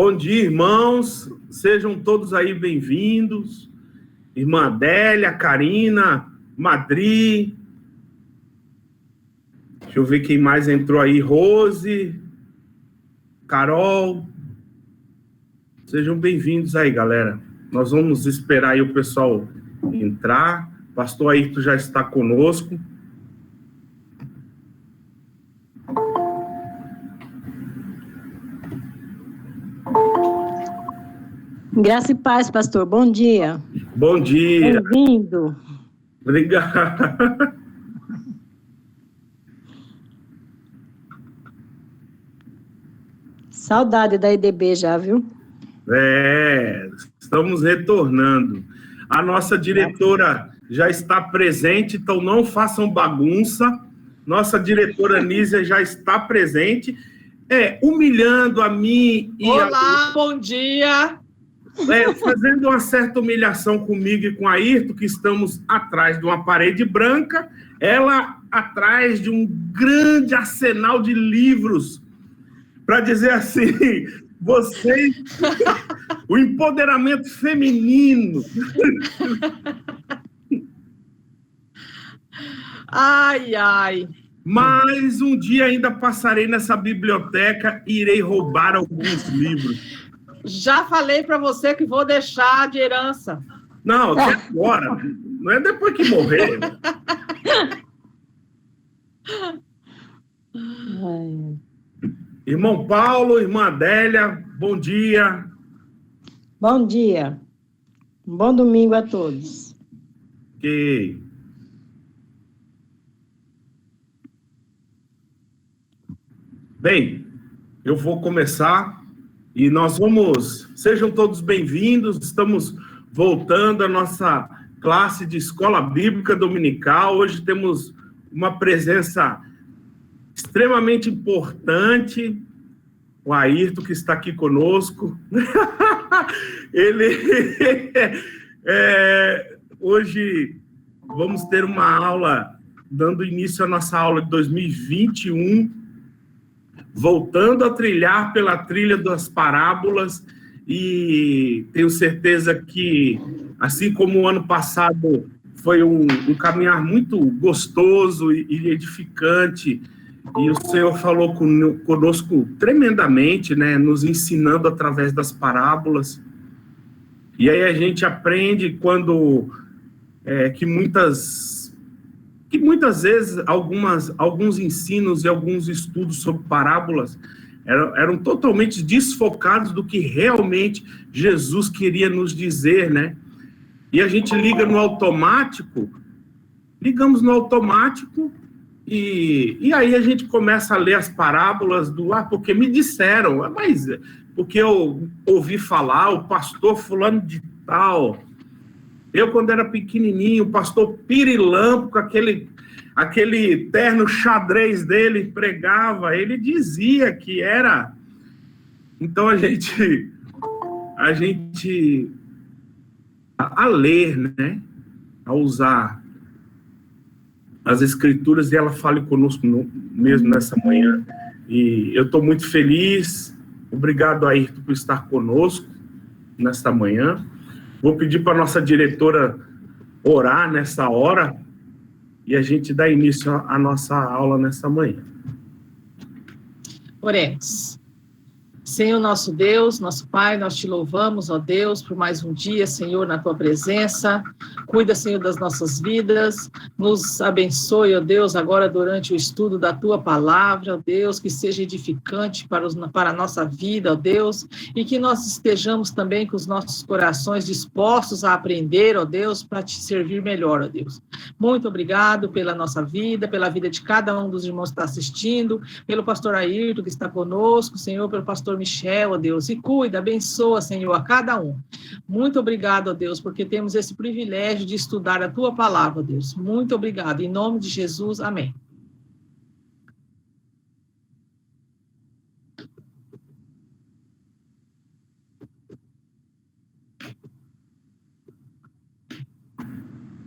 Bom dia, irmãos. Sejam todos aí bem-vindos. Irmã Adélia, Karina, Madri. Deixa eu ver quem mais entrou aí. Rose, Carol. Sejam bem-vindos aí, galera. Nós vamos esperar aí o pessoal entrar. Pastor Ayrton já está conosco. Graça e paz, pastor. Bom dia. Bom dia. Bem-vindo. Obrigado. Saudade da EDB já, viu? Estamos retornando. A nossa diretora já está presente, então não façam bagunça. Nossa diretora Nízia já está presente, humilhando a mim e Olá, bom dia! Fazendo uma certa humilhação comigo e com a Ayrton, que estamos atrás de uma parede branca, ela atrás de um grande arsenal de livros, para dizer assim, vocês, o empoderamento feminino. Ai, ai. Mas um dia ainda passarei nessa biblioteca e irei roubar alguns livros. Já falei para você que vou deixar de herança. Não, até agora. Não é depois que morrer. Irmão Paulo, irmã Adélia, bom dia. Bom dia. Um bom domingo a todos. Ok. Bem, eu vou começar e nós vamos... Sejam todos bem-vindos, estamos voltando à nossa classe de Escola Bíblica Dominical. Hoje temos uma presença extremamente importante, o Ayrton, que está aqui conosco. Hoje vamos ter uma aula, dando início à nossa aula de 2021, voltando a trilhar pela trilha das parábolas, e tenho certeza que, assim como o ano passado foi um caminhar muito gostoso e edificante, e o Senhor falou conosco tremendamente, né, nos ensinando através das parábolas, e aí a gente aprende que muitas vezes alguns ensinos e alguns estudos sobre parábolas eram totalmente desfocados do que realmente Jesus queria nos dizer, né? E a gente ligamos no automático, e aí a gente começa a ler as parábolas porque me disseram, mas porque eu ouvi falar, o pastor fulano de tal. Eu, quando era pequenininho, o pastor Pirilampo, com aquele terno xadrez dele, pregava, ele dizia que era... Então, a gente a ler, né, a usar as escrituras, e ela fale conosco mesmo nessa manhã. E eu estou muito feliz, obrigado, Ayrton, por estar conosco nesta manhã. Vou pedir para a nossa diretora orar nessa hora e a gente dá início à nossa aula nessa manhã. Oremos. Senhor, nosso Deus, nosso Pai, nós te louvamos, ó Deus, por mais um dia, Senhor, na tua presença. Cuida, Senhor, das nossas vidas. Nos abençoe, ó Deus, agora durante o estudo da tua palavra, ó Deus, que seja edificante para a nossa vida, ó Deus, e que nós estejamos também com os nossos corações dispostos a aprender, ó Deus, para te servir melhor, ó Deus. Muito obrigado pela nossa vida, pela vida de cada um dos irmãos que está assistindo, pelo pastor Ayrton, que está conosco, Senhor, pelo pastor Michel, ó Deus, e cuida, abençoa, Senhor, a cada um. Muito obrigado, ó Deus, porque temos esse privilégio de estudar a tua palavra, ó Deus. Muito obrigado. Em nome de Jesus, amém.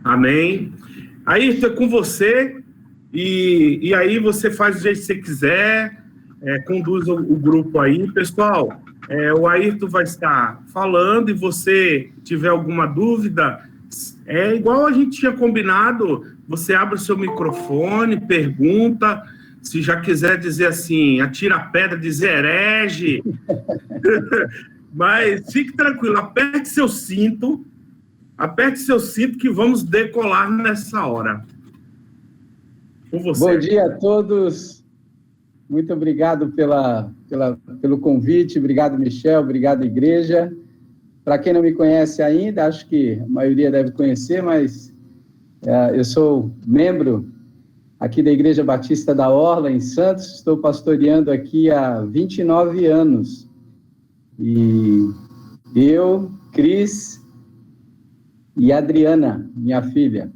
Amém. Aí estou com você, e aí você faz do jeito que você quiser, conduz o grupo aí. Pessoal, O Ayrton vai estar falando, e você tiver alguma dúvida, é igual a gente tinha combinado, você abre o seu microfone, pergunta, se já quiser dizer assim, atira a pedra, dizer herege, mas fique tranquilo, aperte seu cinto que vamos decolar nessa hora. Com você. Bom dia a todos. Muito obrigado pelo convite. Obrigado, Michel. Obrigado, igreja. Para quem não me conhece ainda, acho que a maioria deve conhecer, mas eu sou membro aqui da Igreja Batista da Orla, em Santos. Estou pastoreando aqui há 29 anos. E eu, Cris e Adriana, minha filha,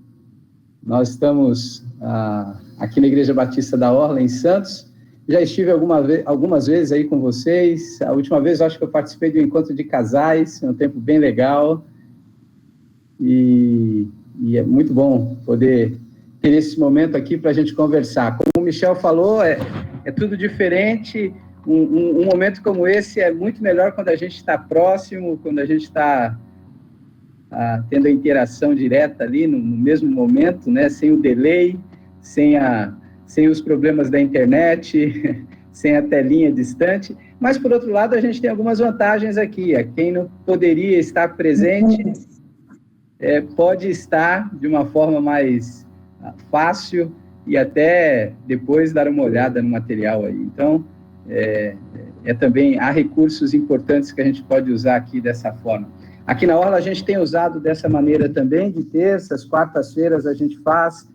nós estamos aqui na Igreja Batista da Orla, em Santos. Já estive algumas vezes aí com vocês. A última vez, eu acho que eu participei de um encontro de casais, um tempo bem legal. E é muito bom poder ter esse momento aqui para a gente conversar. Como o Michel falou, é tudo diferente. Um momento como esse é muito melhor quando a gente está próximo, quando a gente está tendo a interação direta ali no mesmo momento, né? Sem o delay, sem os problemas da internet, sem a telinha distante. Mas, por outro lado, a gente tem algumas vantagens aqui. Quem não poderia estar presente pode estar de uma forma mais fácil e até depois dar uma olhada no material aí. Então, também há recursos importantes que a gente pode usar aqui dessa forma. Aqui na Orla a gente tem usado dessa maneira também, de terças, quartas-feiras a gente faz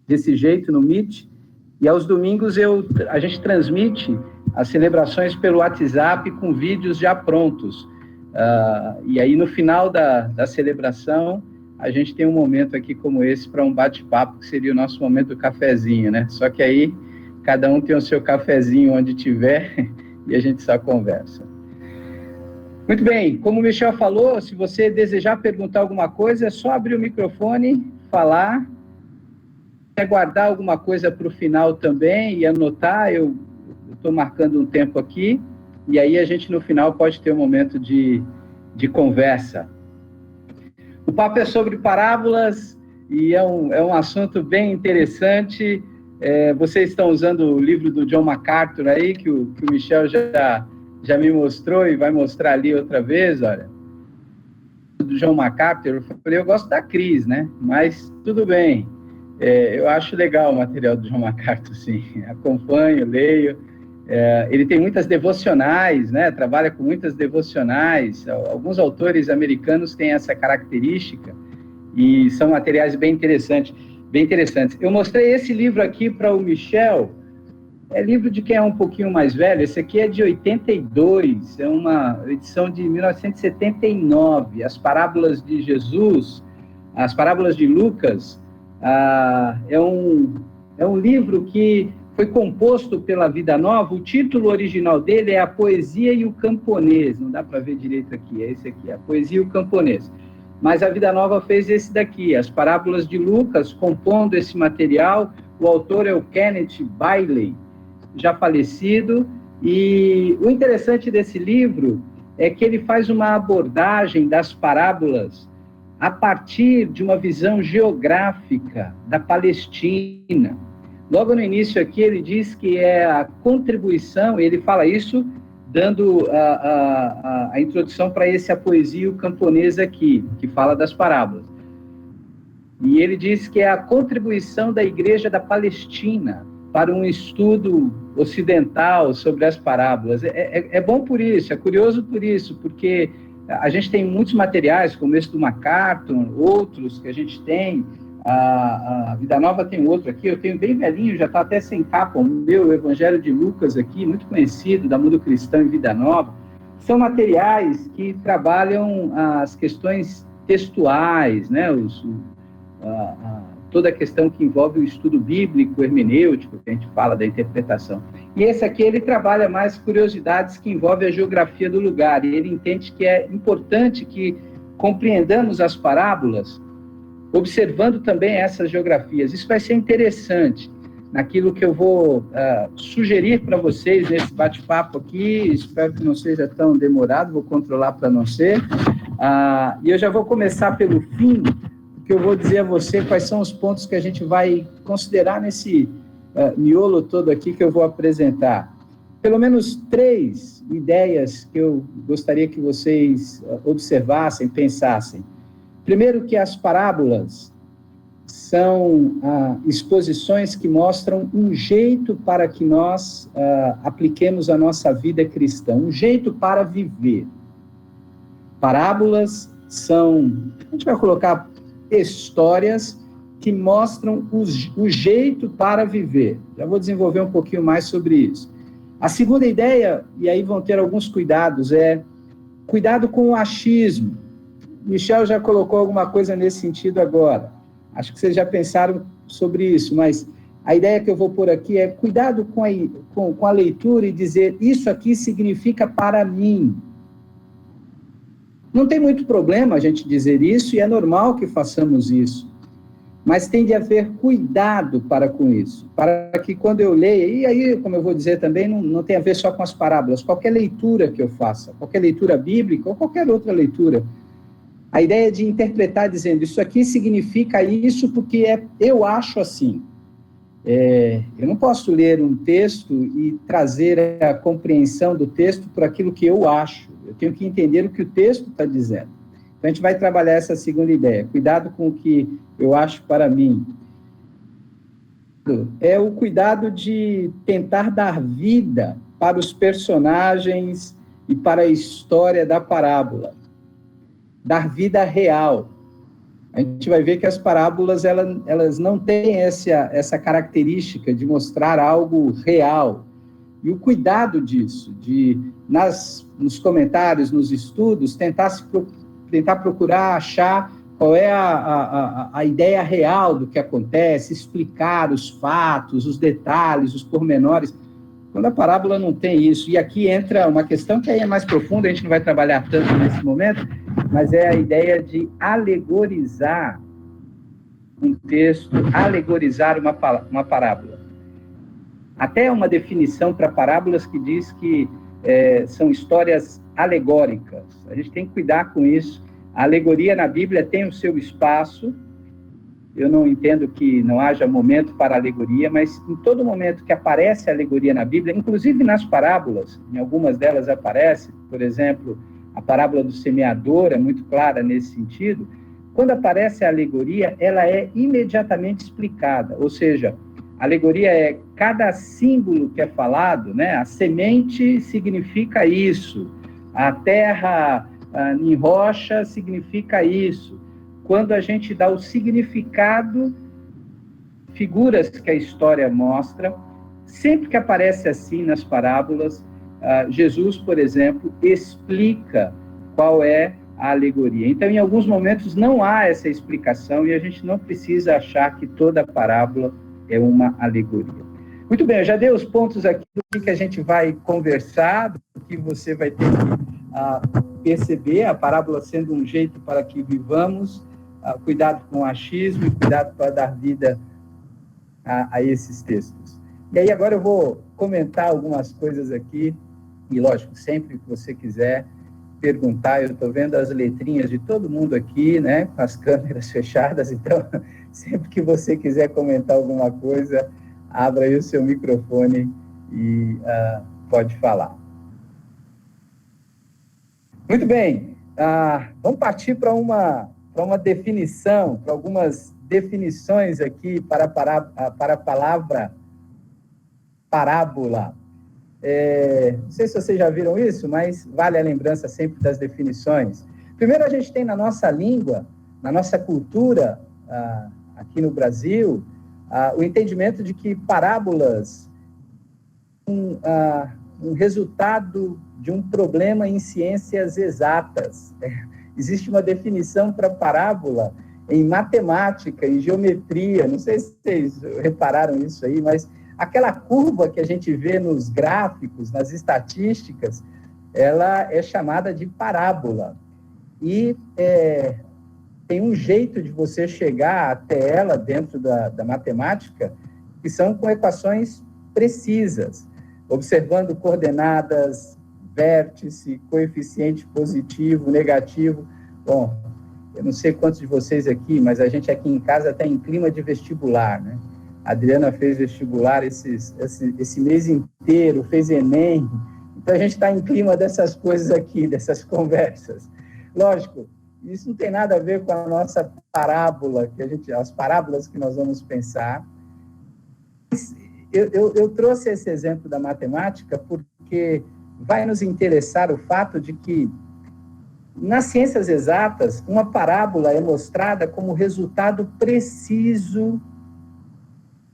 desse jeito no Meet, e aos domingos a gente transmite as celebrações pelo WhatsApp com vídeos já prontos. E aí no final da celebração a gente tem um momento aqui como esse para um bate-papo, que seria o nosso momento do cafezinho, né? Só que aí cada um tem o seu cafezinho onde tiver e a gente só conversa. Muito bem, como o Michel falou, se você desejar perguntar alguma coisa, é só abrir o microfone, falar, guardar alguma coisa para o final também e anotar. Eu estou marcando um tempo aqui, e aí a gente no final pode ter um momento de conversa. O papo é sobre parábolas e é um assunto bem interessante. Vocês estão usando o livro do John MacArthur aí, que o Michel já me mostrou e vai mostrar ali outra vez, olha. Do John MacArthur, eu falei, eu gosto da Cris, né? Mas tudo bem. Eu acho legal o material do John MacArthur, sim. Acompanho, leio. Ele tem muitas devocionais, né? Trabalha com muitas devocionais. Alguns autores americanos têm essa característica e são materiais bem interessantes. Eu mostrei esse livro aqui para o Michel. É livro de quem é um pouquinho mais velho. Esse aqui é de 82, é uma edição de 1979. As Parábolas de Jesus, as Parábolas de Lucas, é um livro que foi composto pela Vida Nova. O título original dele é A Poesia e o Camponês. Não dá para ver direito aqui, é esse aqui, A Poesia e o Camponês. Mas a Vida Nova fez esse daqui, As Parábolas de Lucas, compondo esse material. O autor é o Kenneth Bailey, já falecido, e o interessante desse livro é que ele faz uma abordagem das parábolas a partir de uma visão geográfica da Palestina. Logo no início aqui ele diz que é a contribuição, ele fala isso dando a introdução para esse A Poesia e o Camponês aqui, que fala das parábolas. E ele diz que é a contribuição da Igreja da Palestina para um estudo ocidental sobre as parábolas. É bom por isso, é curioso por isso, porque a gente tem muitos materiais, como esse do MacArthur, outros que a gente tem, a Vida Nova tem outro aqui, eu tenho bem velhinho, já está até sem capa, o meu Evangelho de Lucas aqui, muito conhecido, da Mundo Cristão e Vida Nova. São materiais que trabalham as questões textuais, né, toda a questão que envolve o estudo bíblico, hermenêutico, que a gente fala da interpretação. E esse aqui, ele trabalha mais curiosidades que envolvem a geografia do lugar, e ele entende que é importante que compreendamos as parábolas, observando também essas geografias. Isso vai ser interessante. naquilo que eu vou sugerir para vocês nesse bate-papo aqui. Espero que não seja tão demorado, vou controlar para não ser. E eu já vou começar pelo fim, porque eu vou dizer a você quais são os pontos que a gente vai considerar nesse miolo todo aqui que eu vou apresentar. Pelo menos 3 ideias que eu gostaria que vocês observassem, pensassem. Primeiro, que as parábolas são exposições que mostram um jeito para que nós apliquemos a nossa vida cristã, um jeito para viver. Parábolas são, a gente vai colocar histórias que mostram o jeito para viver. Já vou desenvolver um pouquinho mais sobre isso. A segunda ideia, e aí vão ter alguns cuidados, é cuidado com o achismo. Michel já colocou alguma coisa nesse sentido agora. Acho que vocês já pensaram sobre isso, mas a ideia que eu vou pôr aqui é cuidado com a leitura e dizer, isso aqui significa para mim. Não tem muito problema a gente dizer isso, e é normal que façamos isso. Mas tem de haver cuidado para com isso, para que quando eu leia, e aí, como eu vou dizer também, não tem a ver só com as parábolas, qualquer leitura que eu faça, qualquer leitura bíblica ou qualquer outra leitura, a ideia de interpretar dizendo, isso aqui significa isso porque eu acho assim. Eu não posso ler um texto e trazer a compreensão do texto por aquilo que eu acho, eu tenho que entender o que o texto está dizendo. Então, a gente vai trabalhar essa segunda ideia. Cuidado com o que eu acho para mim. É o cuidado de tentar dar vida para os personagens e para a história da parábola. Dar vida real. A gente vai ver que as parábolas, elas não têm essa característica de mostrar algo real. E o cuidado disso, de, nos comentários, nos estudos, tentar procurar achar qual é a ideia real do que acontece, explicar os fatos, os detalhes, os pormenores, quando a parábola não tem isso. E aqui entra uma questão que aí é mais profunda, a gente não vai trabalhar tanto nesse momento, mas é a ideia de alegorizar um texto, alegorizar uma parábola. Até uma definição para parábolas que diz que são histórias alegóricas. A gente tem que cuidar com isso. A alegoria na Bíblia tem o seu espaço. Eu não entendo que não haja momento para alegoria, mas em todo momento que aparece a alegoria na Bíblia, inclusive nas parábolas, em algumas delas aparece, por exemplo, a parábola do semeador é muito clara nesse sentido. Quando aparece a alegoria, ela é imediatamente explicada, ou seja, a alegoria é cada símbolo que é falado, né? A semente significa isso, a terra em rocha significa isso. Quando a gente dá o significado, figuras que a história mostra, sempre que aparece assim nas parábolas, Jesus, por exemplo, explica qual é a alegoria. Então, em alguns momentos não há essa explicação e a gente não precisa achar que toda parábola é uma alegoria. Muito bem, eu já dei os pontos aqui do que a gente vai conversar, do que você vai ter que perceber, a parábola sendo um jeito para que vivamos, cuidado com o achismo e cuidado para dar vida a esses textos. E aí agora eu vou comentar algumas coisas aqui, e lógico, sempre que você quiser perguntar, eu estou vendo as letrinhas de todo mundo aqui, né, com as câmeras fechadas, então sempre que você quiser comentar alguma coisa, abra aí o seu microfone e pode falar. Muito bem, vamos partir para uma definição, para algumas definições aqui para a palavra parábola. Não sei se vocês já viram isso, mas vale a lembrança sempre das definições. Primeiro, a gente tem na nossa língua, na nossa cultura, aqui no Brasil, o entendimento de que parábolas um resultado de um problema em ciências exatas. Existe uma definição para parábola em matemática, em geometria, não sei se vocês repararam isso aí, mas aquela curva que a gente vê nos gráficos, nas estatísticas, ela é chamada de parábola. E tem um jeito de você chegar até ela dentro da matemática que são com equações precisas, observando coordenadas, vértice, coeficiente positivo, negativo. Bom, eu não sei quantos de vocês aqui, mas a gente aqui em casa está em clima de vestibular, né? A Adriana fez vestibular esse mês inteiro, fez Enem. Então, a gente está em clima dessas coisas aqui, dessas conversas. Lógico, isso não tem nada a ver com a nossa parábola, as parábolas que nós vamos pensar. Eu trouxe esse exemplo da matemática porque vai nos interessar o fato de que, nas ciências exatas, uma parábola é mostrada como resultado preciso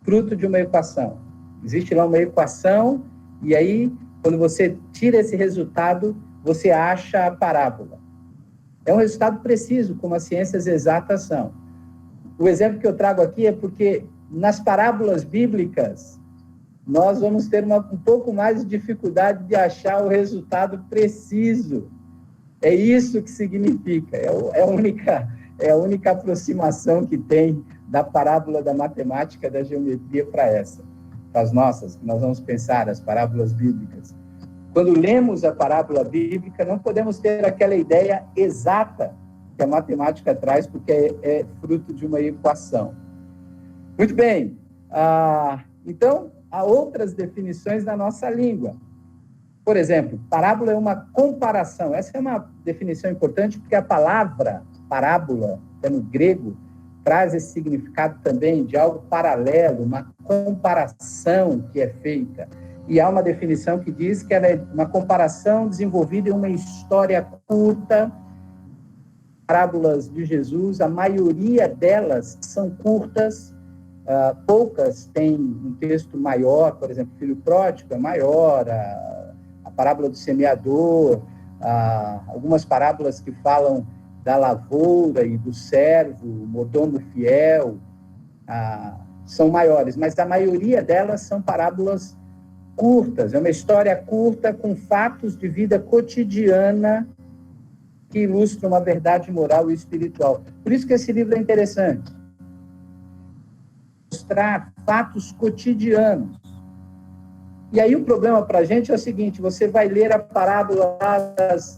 fruto de uma equação. Existe lá uma equação, e aí, quando você tira esse resultado, você acha a parábola. É um resultado preciso, como as ciências exatas são. O exemplo que eu trago aqui é porque, nas parábolas bíblicas, nós vamos ter um pouco mais de dificuldade de achar o resultado preciso. É isso que significa, é a única aproximação que tem da parábola da matemática, da geometria para as nossas, que nós vamos pensar, as parábolas bíblicas. Quando lemos a parábola bíblica, não podemos ter aquela ideia exata que a matemática traz, porque é fruto de uma equação. Muito bem, então, há outras definições na nossa língua. Por exemplo, parábola é uma comparação. Essa é uma definição importante, porque a palavra parábola, que é no grego, traz esse significado também de algo paralelo, uma comparação que é feita. E há uma definição que diz que ela é uma comparação desenvolvida em uma história curta. Parábolas de Jesus, a maioria delas são curtas, poucas têm um texto maior, por exemplo, Filho Pródigo é maior, a parábola do semeador, algumas parábolas que falam da lavoura e do servo, o mordomo fiel, são maiores, mas a maioria delas são parábolas curtas, é uma história curta com fatos de vida cotidiana que ilustram uma verdade moral e espiritual. Por isso que esse livro é interessante. Mostrar fatos cotidianos. E aí o problema para a gente é o seguinte, você vai ler a parábola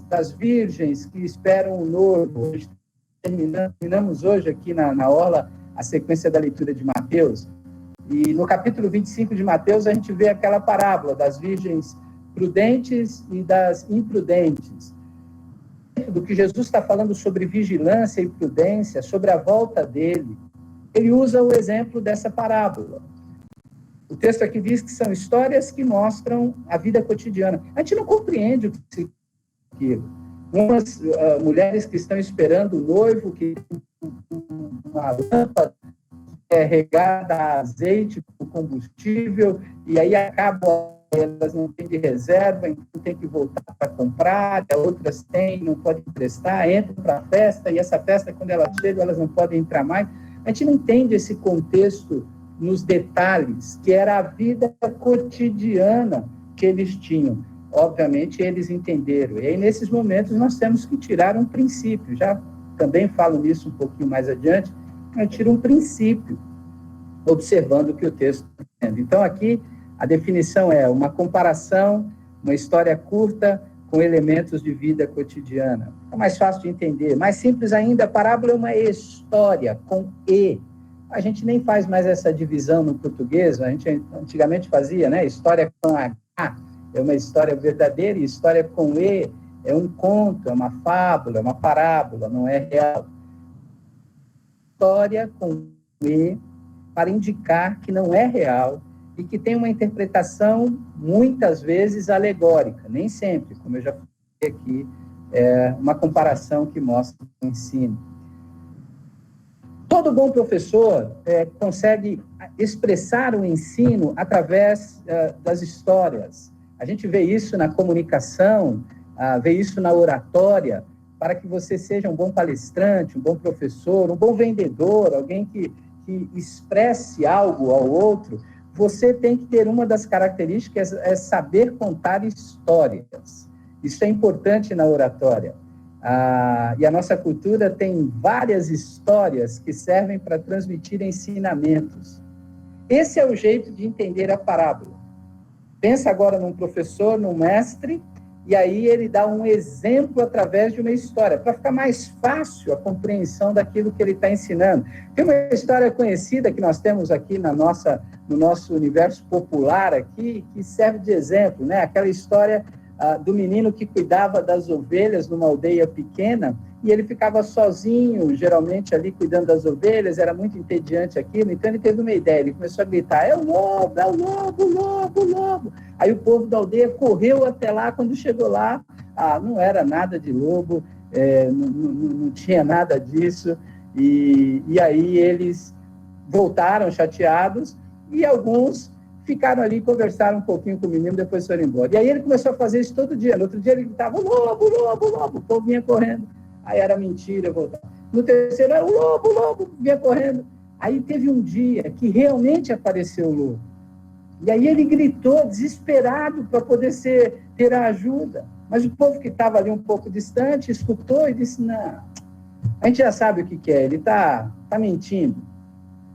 das virgens que esperam o noivo. Terminamos hoje aqui na Orla a sequência da leitura de Mateus, e no capítulo 25 de Mateus a gente vê aquela parábola das virgens prudentes e das imprudentes. Do que Jesus está falando sobre vigilância e prudência, sobre a volta dele, ele usa o exemplo dessa parábola. O texto aqui diz que são histórias que mostram a vida cotidiana. A gente não compreende o que significa aquilo. Umas mulheres que estão esperando o noivo, que uma lâmpada regada a azeite, com combustível, e aí acabam, elas não têm de reserva, então tem que voltar para comprar, outras têm, não podem emprestar, entram para a festa, e essa festa, quando elas chegam, elas não podem entrar mais. A gente não entende esse contexto nos detalhes, que era a vida cotidiana que eles tinham. Obviamente, eles entenderam. E aí, nesses momentos, nós temos que tirar um princípio. Já também falo nisso um pouquinho mais adiante, mas tira um princípio, observando o que o texto está dizendo. Então, aqui, a definição é uma comparação, uma história curta com elementos de vida cotidiana. É mais fácil de entender. Mais simples ainda, a parábola é uma história com E. A gente nem faz mais essa divisão no português, a gente antigamente fazia, né? História com H é uma história verdadeira, e história com E é um conto, é uma fábula, é uma parábola, não é real. História com E para indicar que não é real e que tem uma interpretação, muitas vezes, alegórica, nem sempre, como eu já falei aqui, é uma comparação que mostra o ensino. Todo bom professor consegue expressar o ensino através das histórias. A gente vê isso na comunicação, vê isso na oratória, para que você seja um bom palestrante, um bom professor, um bom vendedor, alguém que expresse algo ao outro. Você tem que ter uma das características, é saber contar histórias. Isso é importante na oratória. E a nossa cultura tem várias histórias que servem para transmitir ensinamentos. Esse é o jeito de entender a parábola. Pensa agora num professor, num mestre, e aí ele dá um exemplo através de uma história, para ficar mais fácil a compreensão daquilo que ele está ensinando. Tem uma história conhecida que nós temos aqui no nosso universo popular aqui, que serve de exemplo, né? Aquela história do menino que cuidava das ovelhas numa aldeia pequena, e ele ficava sozinho, geralmente ali cuidando das ovelhas, era muito entediante aquilo, então ele teve uma ideia, ele começou a gritar, é o lobo, é o lobo, o lobo, o lobo. Aí o povo da aldeia correu até lá, quando chegou lá, não era nada de lobo, não tinha nada disso, e aí eles voltaram chateados, e alguns ficaram ali, conversaram um pouquinho com o menino, depois foram embora. E aí ele começou a fazer isso todo dia, no outro dia ele gritava, o lobo, o lobo, o lobo, o povo vinha correndo. Aí era mentira, voltava. No terceiro era o lobo, vinha correndo. Aí teve um dia que realmente apareceu o lobo. E aí ele gritou, desesperado, para poder ter a ajuda. Mas o povo que estava ali um pouco distante, escutou e disse, não, a gente já sabe o que é, ele está mentindo.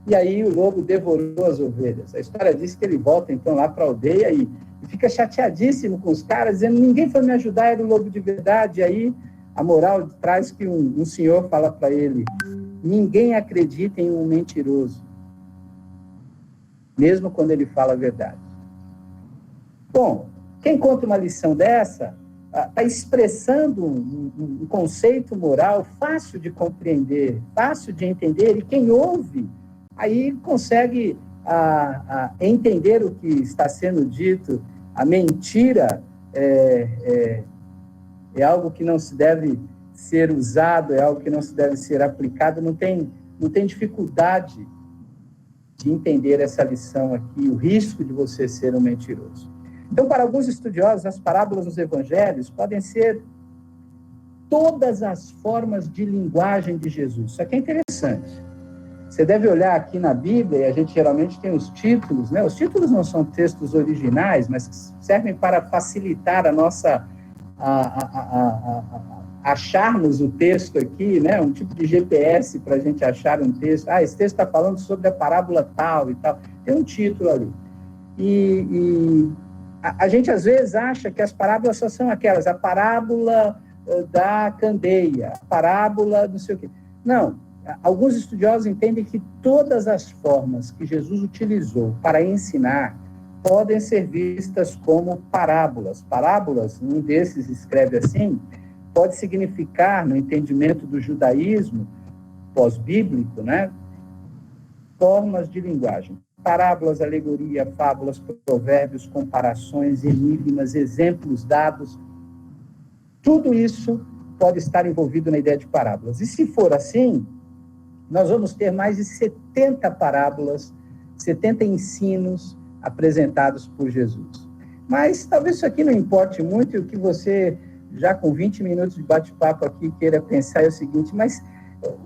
E aí o lobo devorou as ovelhas. A história diz que ele volta então lá para a aldeia e fica chateadíssimo com os caras, dizendo, ninguém foi me ajudar, era o lobo de verdade. E aí a moral traz que um senhor fala para ele, ninguém acredita em um mentiroso, mesmo quando ele fala a verdade. Bom, quem conta uma lição dessa, está expressando um conceito moral fácil de compreender, fácil de entender, e quem ouve, aí consegue entender o que está sendo dito. A mentira é algo que não se deve ser usado, é algo que não se deve ser aplicado, não tem dificuldade de entender essa lição aqui, o risco de você ser um mentiroso. Então, para alguns estudiosos, as parábolas dos evangelhos podem ser todas as formas de linguagem de Jesus. Isso aqui é interessante. Você deve olhar aqui na Bíblia, e a gente geralmente tem os títulos, né? Os títulos não são textos originais, mas servem para facilitar a nossa acharmos o texto aqui, né? Um tipo de GPS para a gente achar um texto. Esse texto está falando sobre a parábola tal e tal. Tem um título ali. E a gente, às vezes, acha que as parábolas só são aquelas, a parábola da candeia, a parábola não sei o quê. Não. Alguns estudiosos entendem que todas as formas que Jesus utilizou para ensinar podem ser vistas como parábolas. Parábolas, um desses escreve assim, pode significar, no entendimento do judaísmo pós-bíblico, né, formas de linguagem. Parábolas, alegoria, fábulas, provérbios, comparações, enigmas, exemplos dados. Tudo isso pode estar envolvido na ideia de parábolas. E se for assim, nós vamos ter mais de 70 parábolas, 70 ensinos apresentados por Jesus. Mas talvez isso aqui não importe muito, e o que você, já com 20 minutos de bate-papo aqui, queira pensar é o seguinte, mas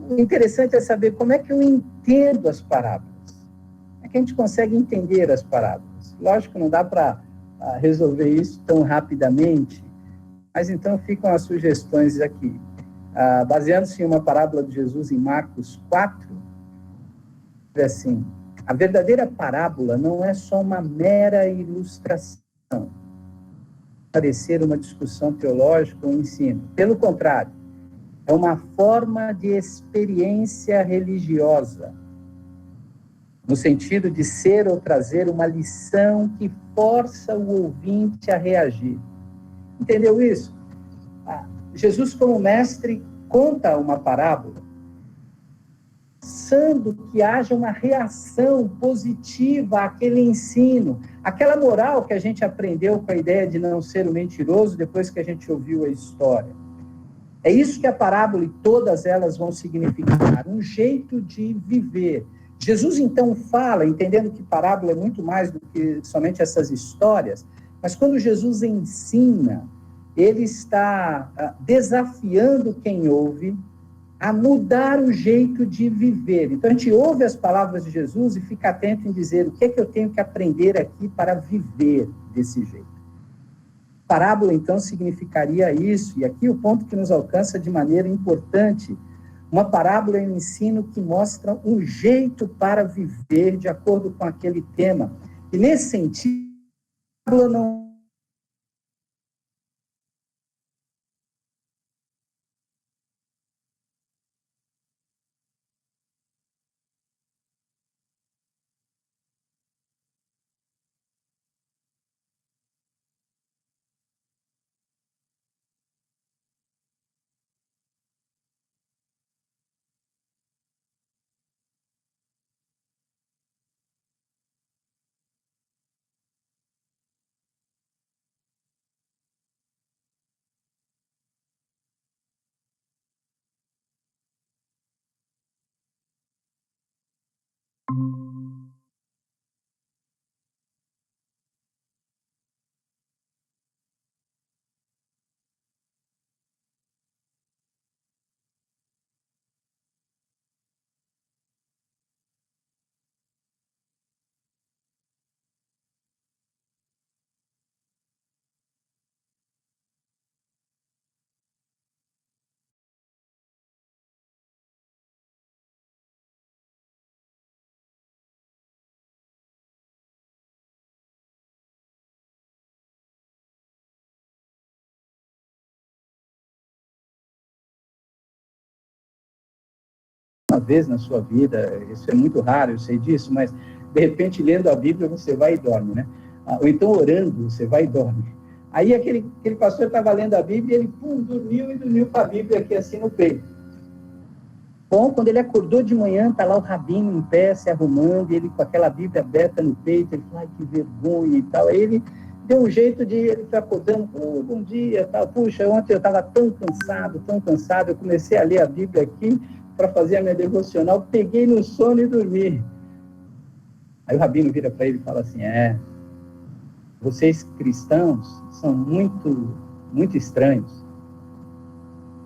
o interessante é saber como é que eu entendo as parábolas. Como é que a gente consegue entender as parábolas? Lógico, não dá para resolver isso tão rapidamente, mas então ficam as sugestões aqui. Baseando-se em uma parábola de Jesus em Marcos 4, é assim, a verdadeira parábola não é só uma mera ilustração, parecer uma discussão teológica ou ensino. Pelo contrário, é uma forma de experiência religiosa, no sentido de ser ou trazer uma lição que força o ouvinte a reagir. Entendeu isso? Jesus, como mestre, conta uma parábola, pensando que haja uma reação positiva àquele ensino, aquela moral que a gente aprendeu com a ideia de não ser um mentiroso depois que a gente ouviu a história. É isso que a parábola e todas elas vão significar, um jeito de viver. Jesus, então, fala, entendendo que parábola é muito mais do que somente essas histórias, mas quando Jesus ensina, ele está desafiando quem ouve a mudar o jeito de viver. Então, a gente ouve as palavras de Jesus e fica atento em dizer o que é que eu tenho que aprender aqui para viver desse jeito. Parábola, então, significaria isso. E aqui o ponto que nos alcança de maneira importante, Uma parábola é um ensino que mostra um jeito para viver de acordo com aquele tema. E nesse sentido, a parábola não uma vez na sua vida, isso é muito raro, eu sei disso, mas de repente lendo a Bíblia você vai e dorme, né? Ou então orando, você vai e dorme. Aí aquele pastor estava lendo a Bíblia e ele dormiu com a Bíblia aqui assim no peito. Bom, quando ele acordou de manhã, tá lá o rabino em pé, se arrumando, e ele com aquela Bíblia aberta no peito, ele falou, ai, que vergonha e tal. Aí ele deu um jeito de, ele foi acordando, bom dia, tal. Puxa, ontem eu estava tão cansado, eu comecei a ler a Bíblia aqui para fazer a minha devocional, peguei no sono e dormi. Aí o rabino vira para ele e fala assim, vocês cristãos são muito, muito estranhos.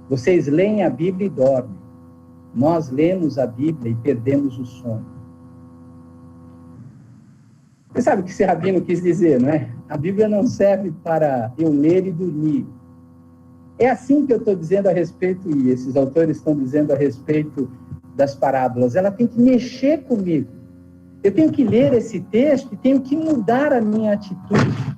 Vocês leem a Bíblia e dormem. Nós lemos a Bíblia e perdemos o sono. Você sabe o que esse rabino quis dizer, não é? A Bíblia não serve para eu ler e dormir. É assim que eu estou dizendo a respeito, e esses autores estão dizendo a respeito das parábolas. Ela tem que mexer comigo. Eu tenho que ler esse texto e tenho que mudar a minha atitude.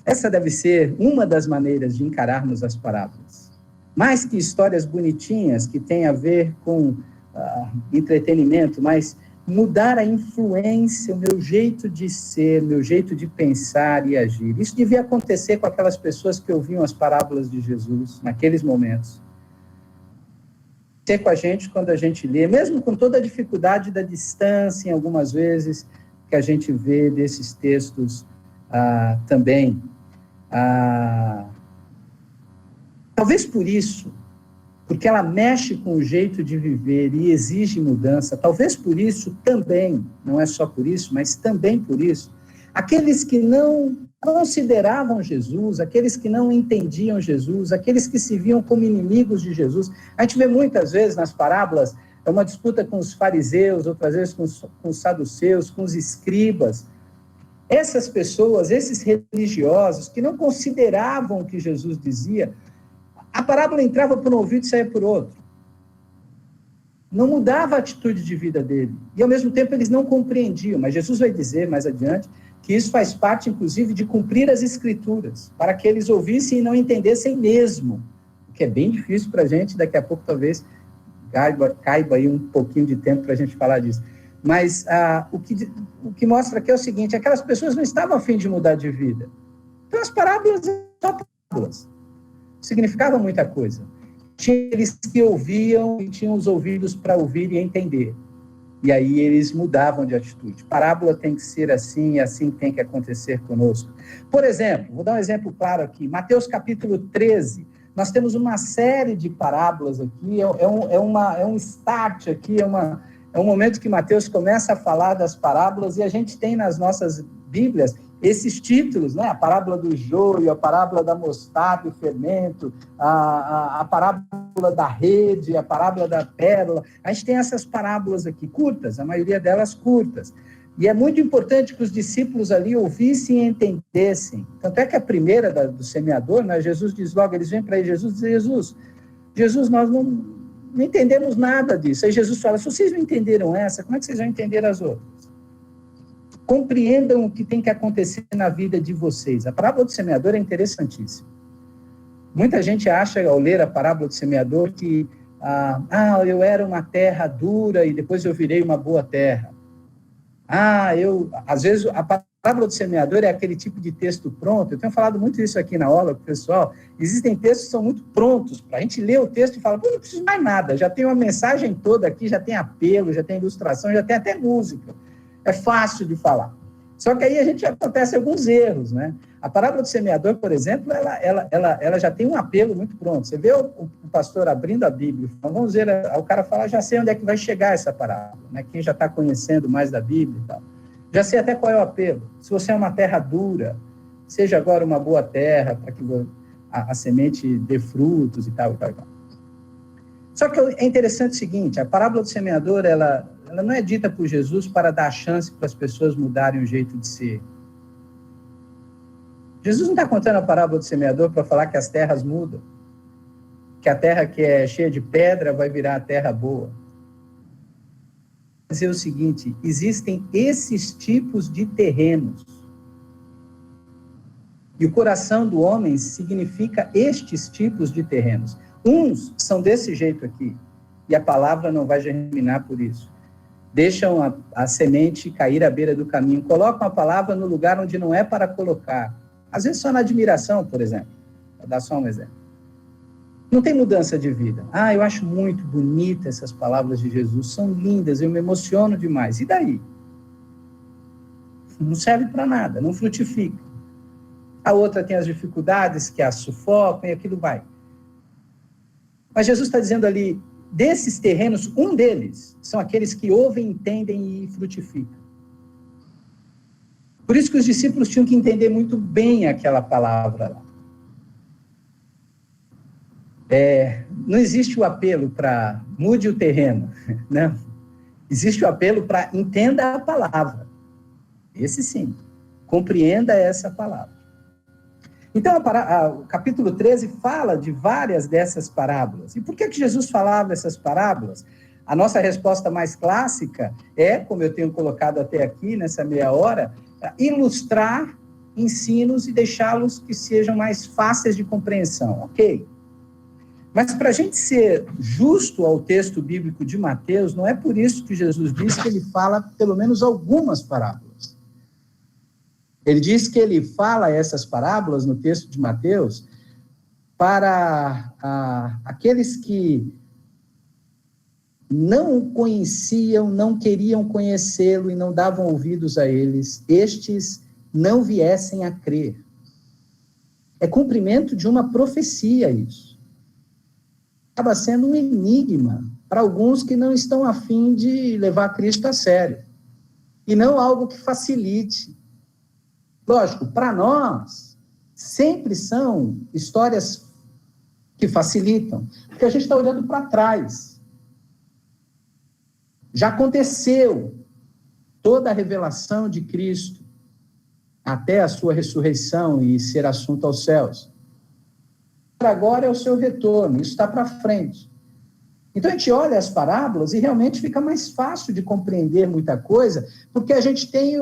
Essa deve ser uma das maneiras de encararmos as parábolas. Mais que histórias bonitinhas que têm a ver com entretenimento, mas mudar a influência, o meu jeito de ser, meu jeito de pensar e agir. Isso devia acontecer com aquelas pessoas que ouviam as parábolas de Jesus naqueles momentos. Ser com a gente quando a gente lê, mesmo com toda a dificuldade da distância, em algumas vezes, que a gente vê desses textos também. Talvez por isso, porque ela mexe com o jeito de viver e exige mudança, talvez por isso também, não é só por isso, mas também por isso, aqueles que não consideravam Jesus, aqueles que não entendiam Jesus, aqueles que se viam como inimigos de Jesus, a gente vê muitas vezes nas parábolas, é uma disputa com os fariseus, outras vezes com os saduceus, com os escribas. Essas pessoas, esses religiosos, que não consideravam o que Jesus dizia, a parábola entrava por um ouvido e saía por outro. Não mudava a atitude de vida dele. E, ao mesmo tempo, eles não compreendiam. Mas Jesus vai dizer, mais adiante, que isso faz parte, inclusive, de cumprir as Escrituras, para que eles ouvissem e não entendessem mesmo. O que é bem difícil para a gente, daqui a pouco, talvez, caiba aí um pouquinho de tempo para a gente falar disso. Mas o que mostra aqui é o seguinte, aquelas pessoas não estavam a fim de mudar de vida. Então, as parábolas são parábolas. Significava muita coisa. Tinha aqueles que ouviam e tinham os ouvidos para ouvir e entender. E aí eles mudavam de atitude. Parábola tem que ser assim e assim tem que acontecer conosco. Por exemplo, vou dar um exemplo claro aqui. Mateus capítulo 13. Nós temos uma série de parábolas aqui. É um start aqui, é um momento que Mateus começa a falar das parábolas e a gente tem nas nossas Bíblias esses títulos, né? A parábola do joio, a parábola da mostarda e fermento, a parábola da rede, a parábola da pérola. A gente tem essas parábolas aqui curtas, a maioria delas curtas. E é muito importante que os discípulos ali ouvissem e entendessem. Tanto é que a primeira do semeador, né, Jesus diz logo, eles vêm para Jesus e dizem, Jesus, nós não entendemos nada disso. Aí Jesus fala, se vocês não entenderam essa, como é que vocês vão entender as outras? Compreendam o que tem que acontecer na vida de vocês. A parábola do semeador é interessantíssima. Muita gente acha, ao ler a parábola do semeador, que eu era uma terra dura e depois eu virei uma boa terra. Às vezes, a parábola do semeador é aquele tipo de texto pronto. Eu tenho falado muito isso aqui na aula com o pessoal. Existem textos que são muito prontos, para a gente ler o texto e falar, não preciso mais nada, já tem uma mensagem toda aqui, já tem apelo, já tem ilustração, já tem até música. É fácil de falar. Só que aí acontece alguns erros, né? A parábola do semeador, por exemplo, ela já tem um apelo muito pronto. Você vê o pastor abrindo a Bíblia, vamos ver, o cara fala, já sei onde é que vai chegar essa parábola, né? Quem já está conhecendo mais da Bíblia e tal. Já sei até qual é o apelo. Se você é uma terra dura, seja agora uma boa terra, para que a semente dê frutos e tal, e tal, e tal. Só que é interessante o seguinte, a parábola do semeador, ela não é dita por Jesus para dar chance para as pessoas mudarem o jeito de ser. Jesus não está contando a parábola do semeador para falar que as terras mudam, que a terra que é cheia de pedra vai virar a terra boa. Dizer o seguinte, existem esses tipos de terrenos. E o coração do homem significa estes tipos de terrenos. Uns são desse jeito aqui, e a palavra não vai germinar por isso. Deixam a semente cair à beira do caminho, colocam a palavra no lugar onde não é para colocar. Às vezes só na admiração, por exemplo. Vou dar só um exemplo. Não tem mudança de vida. Eu acho muito bonita essas palavras de Jesus, são lindas, eu me emociono demais. E daí? Não serve para nada, não frutifica. A outra tem as dificuldades que a sufocam e aquilo vai. Mas Jesus está dizendo ali, desses terrenos, um deles são aqueles que ouvem, entendem e frutificam. Por isso que os discípulos tinham que entender muito bem aquela palavra lá. Não existe o apelo para mude o terreno, não. Existe o apelo para entenda a palavra. Esse sim, compreenda essa palavra. Então, o capítulo 13 fala de várias dessas parábolas. E por que Jesus falava essas parábolas? A nossa resposta mais clássica é, como eu tenho colocado até aqui, nessa meia hora, ilustrar ensinos e deixá-los que sejam mais fáceis de compreensão, ok? Mas para a gente ser justo ao texto bíblico de Mateus, não é por isso que Jesus diz que ele fala pelo menos algumas parábolas. Ele diz que ele fala essas parábolas no texto de Mateus para aqueles que não o conheciam, não queriam conhecê-lo e não davam ouvidos a eles, estes não viessem a crer. É cumprimento de uma profecia isso. Acaba sendo um enigma para alguns que não estão a fim de levar Cristo a sério. E não algo que facilite. Lógico, para nós, sempre são histórias que facilitam, porque a gente está olhando para trás. Já aconteceu toda a revelação de Cristo, até a sua ressurreição e ser assunto aos céus. Agora é o seu retorno, isso está para frente. Então a gente olha as parábolas e realmente fica mais fácil de compreender muita coisa, porque a gente tem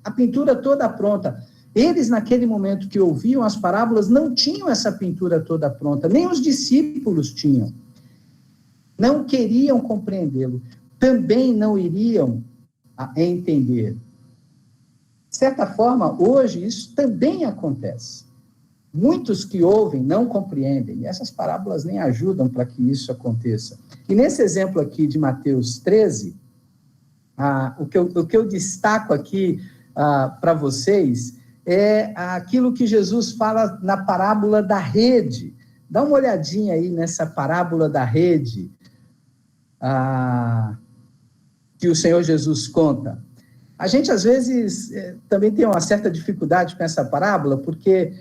a pintura toda pronta. Eles, naquele momento que ouviam as parábolas, não tinham essa pintura toda pronta, nem os discípulos tinham. Não queriam compreendê-lo, também não iriam entender. De certa forma, hoje, isso também acontece. Muitos que ouvem não compreendem, e essas parábolas nem ajudam para que isso aconteça. E nesse exemplo aqui de Mateus 13, o que eu destaco aqui para vocês é aquilo que Jesus fala na parábola da rede. Dá uma olhadinha aí nessa parábola da rede que o Senhor Jesus conta. A gente, às vezes, também tem uma certa dificuldade com essa parábola, porque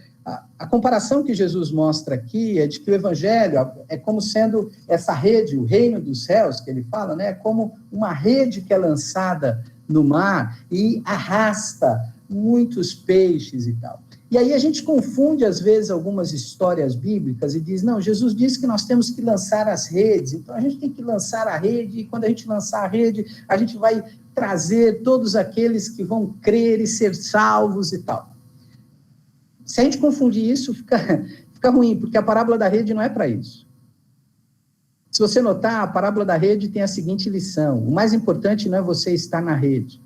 a comparação que Jesus mostra aqui é de que o evangelho é como sendo essa rede, o reino dos céus, que ele fala, né? É como uma rede que é lançada no mar e arrasta muitos peixes e tal. E aí a gente confunde, às vezes, algumas histórias bíblicas e diz, não, Jesus disse que nós temos que lançar as redes, então a gente tem que lançar a rede, e quando a gente lançar a rede, a gente vai trazer todos aqueles que vão crer e ser salvos e tal. Se a gente confundir isso, fica ruim, porque a parábola da rede não é para isso. Se você notar, a parábola da rede tem a seguinte lição: o mais importante não é você estar na rede.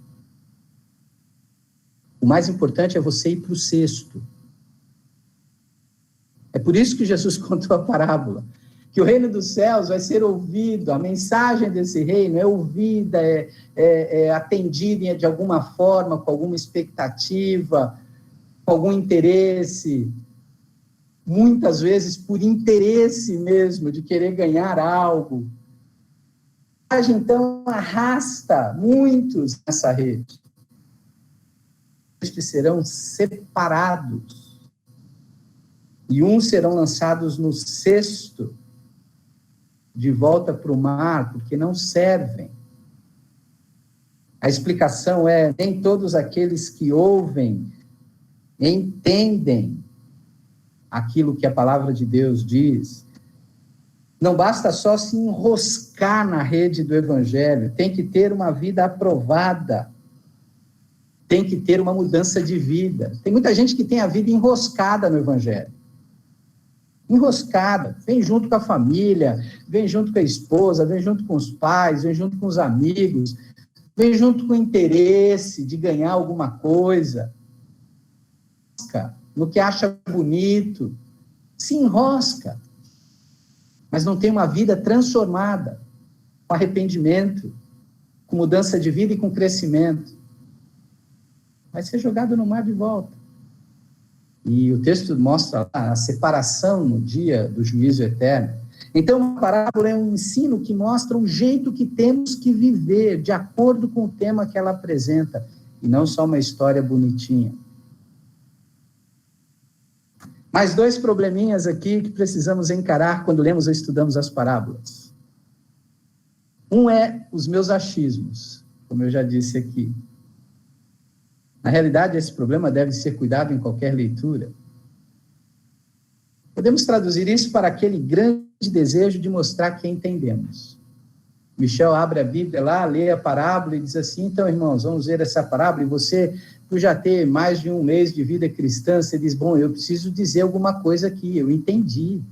O mais importante é você ir para o cesto. É por isso que Jesus contou a parábola. Que o reino dos céus vai ser ouvido, a mensagem desse reino é ouvida, é atendida de alguma forma, com alguma expectativa, com algum interesse, muitas vezes por interesse mesmo, de querer ganhar algo. Então, arrasta muitos nessa rede. Estes serão separados, e uns serão lançados no cesto, de volta para o mar, porque não servem. A explicação é, nem todos aqueles que ouvem entendem aquilo que a palavra de Deus diz. Não basta só se enroscar na rede do evangelho, tem que ter uma vida aprovada, tem que ter uma mudança de vida. Tem muita gente que tem a vida enroscada no evangelho. Enroscada, vem junto com a família, vem junto com a esposa, vem junto com os pais, vem junto com os amigos, vem junto com o interesse de ganhar alguma coisa, no que acha bonito, se enrosca, mas não tem uma vida transformada, com arrependimento, com mudança de vida e com crescimento. Vai ser jogado no mar de volta. E o texto mostra a separação no dia do juízo eterno. Então, a parábola é um ensino que mostra o jeito que temos que viver, de acordo com o tema que ela apresenta, e não só uma história bonitinha. Mais dois probleminhas aqui que precisamos encarar quando lemos ou estudamos as parábolas. Um é os meus achismos, como eu já disse aqui. Na realidade, esse problema deve ser cuidado em qualquer leitura. Podemos traduzir isso para aquele grande desejo de mostrar que entendemos. Michel abre a Bíblia lá, lê a parábola e diz assim, então, irmãos, vamos ver essa parábola, e você, por já ter mais de um mês de vida cristã, você diz, bom, eu preciso dizer alguma coisa aqui, eu entendi.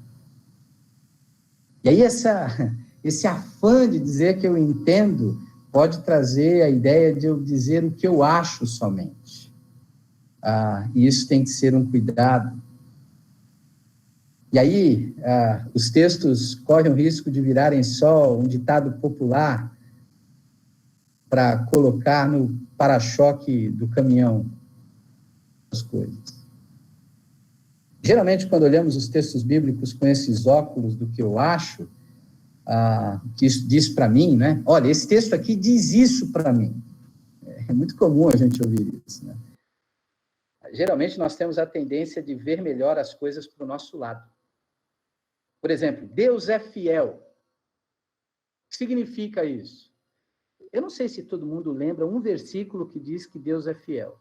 E aí esse afã de dizer que eu entendo pode trazer a ideia de eu dizer o que eu acho somente. E isso tem que ser um cuidado. E aí, os textos correm o risco de virarem só um ditado popular para colocar no para-choque do caminhão as coisas. Geralmente, quando olhamos os textos bíblicos com esses óculos do que eu acho, que isso diz para mim, né? Olha, esse texto aqui diz isso para mim. É muito comum a gente ouvir isso, né? Geralmente, nós temos a tendência de ver melhor as coisas para o nosso lado. Por exemplo, Deus é fiel. O que significa isso? Eu não sei se todo mundo lembra um versículo que diz que Deus é fiel.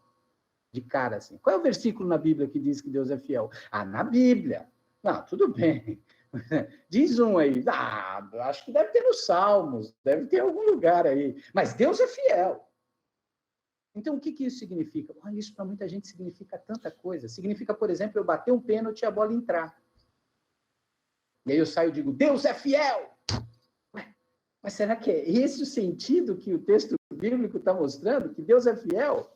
De cara, assim. Qual é o versículo na Bíblia que diz que Deus é fiel? Na Bíblia. Não, tudo bem. Diz um aí. Acho que deve ter nos Salmos, deve ter em algum lugar aí. Mas Deus é fiel. Então, o que isso significa? Isso para muita gente significa tanta coisa. Significa, por exemplo, eu bater um pênalti e a bola entrar. E aí eu saio e digo, Deus é fiel! Mas será que é esse o sentido que o texto bíblico está mostrando? Que Deus é fiel?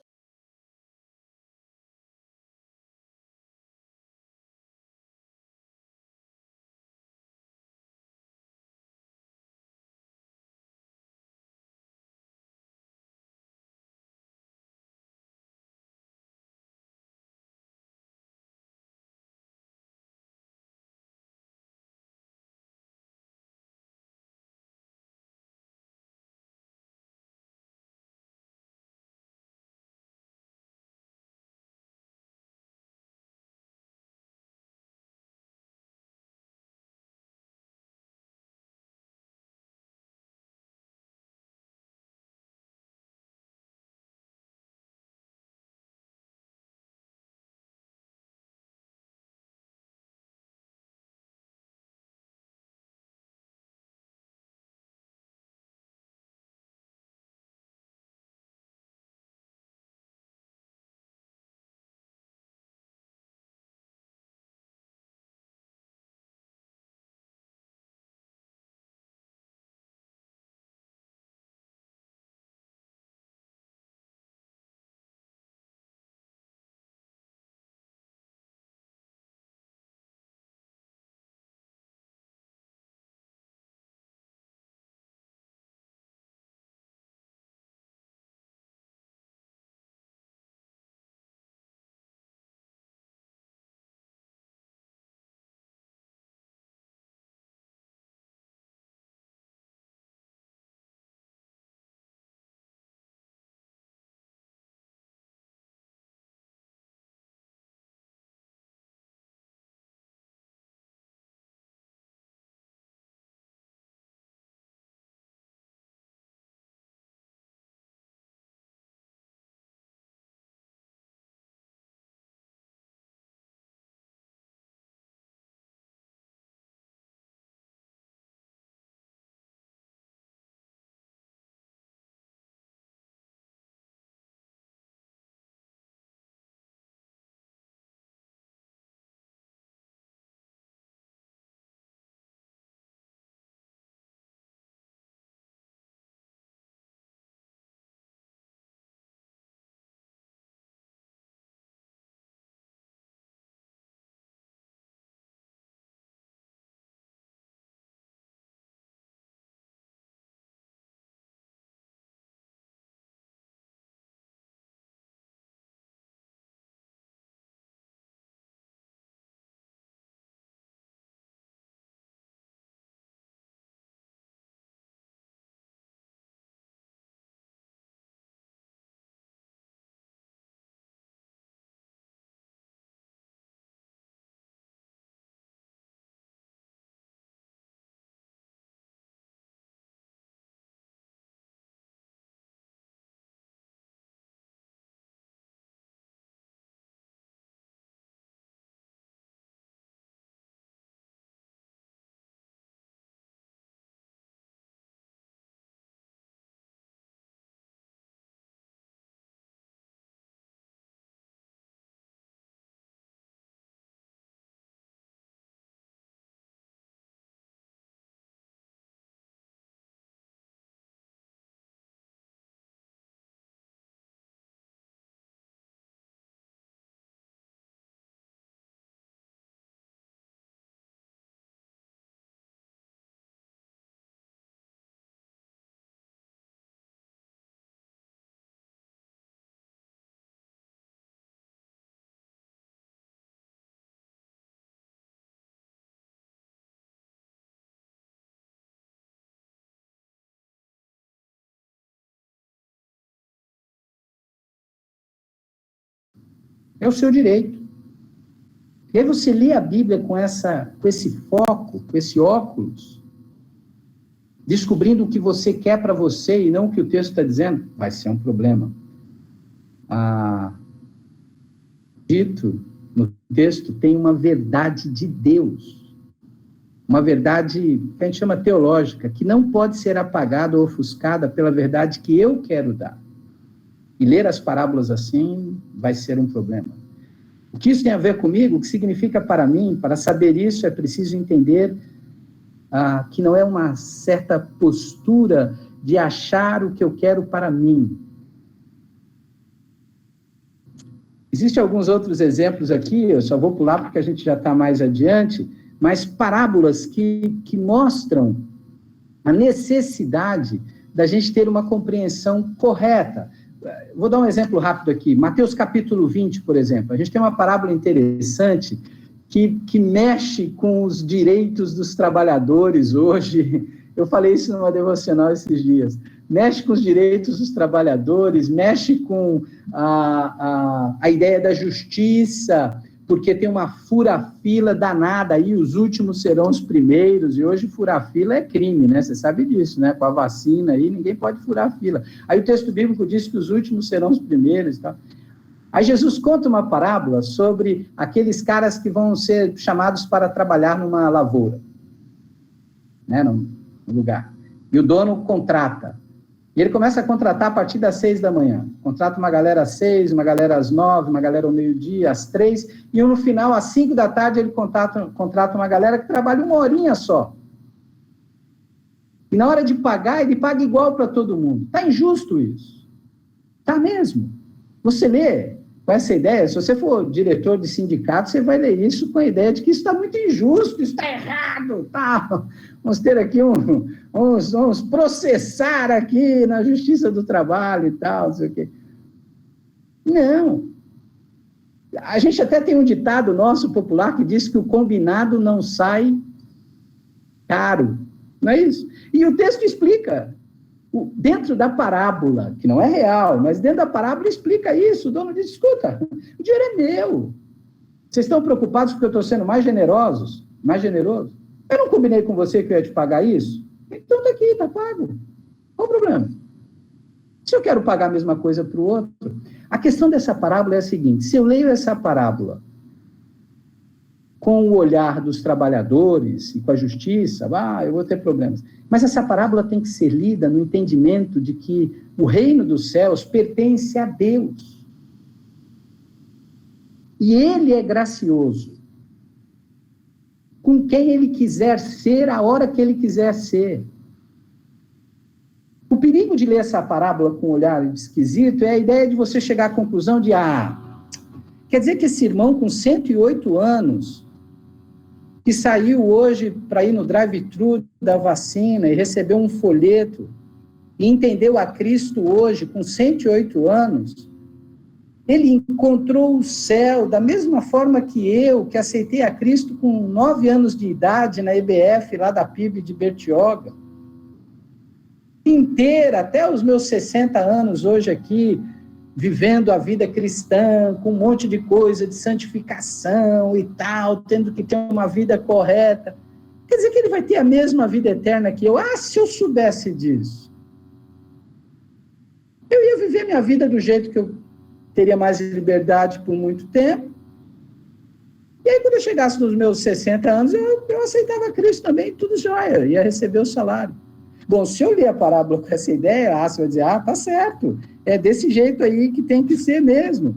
É o seu direito. E aí você lê a Bíblia com esse foco, com esse óculos, descobrindo o que você quer para você e não o que o texto está dizendo, vai ser um problema. Dito no texto, tem uma verdade de Deus, uma verdade que a gente chama teológica, que não pode ser apagada ou ofuscada pela verdade que eu quero dar. E ler as parábolas assim vai ser um problema. O que isso tem a ver comigo? O que significa para mim? Para saber isso, é preciso entender que não é uma certa postura de achar o que eu quero para mim. Existem alguns outros exemplos aqui, eu só vou pular porque a gente já está mais adiante, mas parábolas que mostram a necessidade da gente ter uma compreensão correta. Vou dar um exemplo rápido aqui. Mateus capítulo 20, por exemplo. A gente tem uma parábola interessante que mexe com os direitos dos trabalhadores hoje. Eu falei isso numa devocional esses dias. Mexe com os direitos dos trabalhadores, mexe com a ideia da justiça, porque tem uma fura-fila danada aí, os últimos serão os primeiros, e hoje furar-fila é crime, né? Você sabe disso, né? Com a vacina aí, ninguém pode furar a fila. Aí o texto bíblico diz que os últimos serão os primeiros e tal. Aí Jesus conta uma parábola sobre aqueles caras que vão ser chamados para trabalhar numa lavoura, né? Num lugar. E o dono contrata. E ele começa a contratar a partir das 6 da manhã. Contrata uma galera às 6, uma galera às 9, uma galera ao meio-dia, às 3, e no final, às 5 da tarde, ele contrata uma galera que trabalha 1 horinha só. E na hora de pagar, ele paga igual para todo mundo. Está injusto isso. Está mesmo. Você lê com essa ideia, se você for diretor de sindicato, você vai ler isso com a ideia de que isso está muito injusto, isso está errado, tá? Vamos ter aqui vamos processar aqui na Justiça do Trabalho e tal, não sei o quê. Não. A gente até tem um ditado nosso popular que diz que o combinado não sai caro, não é isso? E o texto explica. Dentro da parábola, que não é real, mas dentro da parábola explica isso. O dono diz, escuta, o dinheiro é meu. Vocês estão preocupados porque eu estou sendo mais generoso? Eu não combinei com você que eu ia te pagar isso? Então está aqui, está pago. Qual o problema? Se eu quero pagar a mesma coisa para o outro, a questão dessa parábola é a seguinte, se eu leio essa parábola com o olhar dos trabalhadores e com a justiça, eu vou ter problemas. Mas essa parábola tem que ser lida no entendimento de que o reino dos céus pertence a Deus. E Ele é gracioso. Com quem Ele quiser ser, a hora que Ele quiser ser. O perigo de ler essa parábola com um olhar esquisito é a ideia de você chegar à conclusão de, quer dizer que esse irmão com 108 anos, que saiu hoje para ir no drive-thru da vacina e recebeu um folheto e entendeu a Cristo hoje, com 108 anos, ele encontrou o céu da mesma forma que eu, que aceitei a Cristo com 9 anos de idade na EBF, lá da PIB de Bertioga. Inteira, até os meus 60 anos hoje aqui, vivendo a vida cristã, com um monte de coisa de santificação e tal, tendo que ter uma vida correta. Quer dizer que ele vai ter a mesma vida eterna que eu? Se eu soubesse disso. Eu ia viver minha vida do jeito que eu teria mais liberdade por muito tempo. E aí, quando eu chegasse nos meus 60 anos, eu aceitava Cristo também, tudo jóia, ia receber o salário. Bom, se eu ler a parábola com essa ideia, você vai dizer, tá certo, é desse jeito aí que tem que ser mesmo.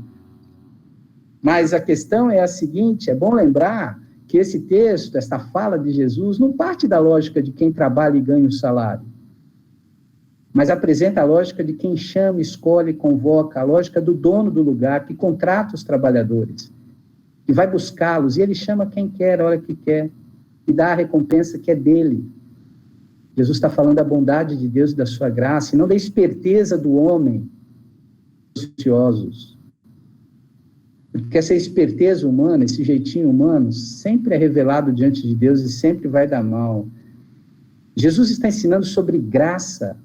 Mas a questão é a seguinte, é bom lembrar que esse texto, esta fala de Jesus, não parte da lógica de quem trabalha e ganha o salário, mas apresenta a lógica de quem chama, escolhe, convoca, a lógica do dono do lugar, que contrata os trabalhadores, que vai buscá-los, e ele chama quem quer, a hora que quer, e dá a recompensa que é dele. Jesus está falando da bondade de Deus e da sua graça, e não da esperteza do homem, ociosos. Porque essa esperteza humana, esse jeitinho humano, sempre é revelado diante de Deus e sempre vai dar mal. Jesus está ensinando sobre graça.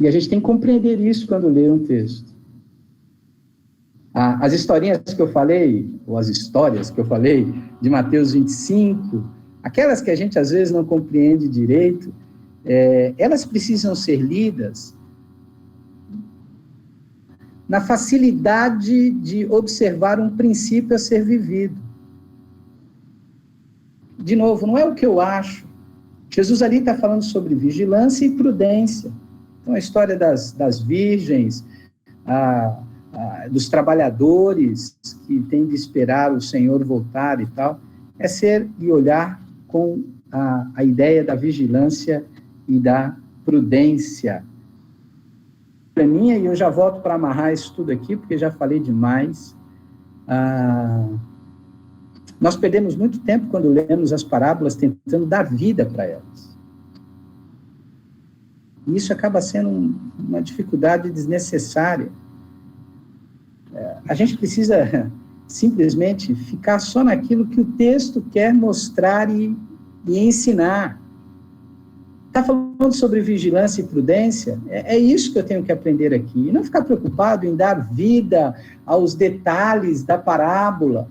E a gente tem que compreender isso quando lê um texto. As historinhas que eu falei, ou as histórias que eu falei, de Mateus 25, aquelas que a gente às vezes não compreende direito, elas precisam ser lidas na facilidade de observar um princípio a ser vivido. De novo, não é o que eu acho. Jesus ali está falando sobre vigilância e prudência. Então, a história das virgens, dos trabalhadores que têm de esperar o Senhor voltar e tal, é ser e olhar com a ideia da vigilância e da prudência. Para mim, e eu já volto para amarrar isso tudo aqui, porque já falei demais. Nós perdemos muito tempo quando lemos as parábolas tentando dar vida para elas. E isso acaba sendo uma dificuldade desnecessária. A gente precisa simplesmente ficar só naquilo que o texto quer mostrar e ensinar. Está falando sobre vigilância e prudência? É isso que eu tenho que aprender aqui. E não ficar preocupado em dar vida aos detalhes da parábola.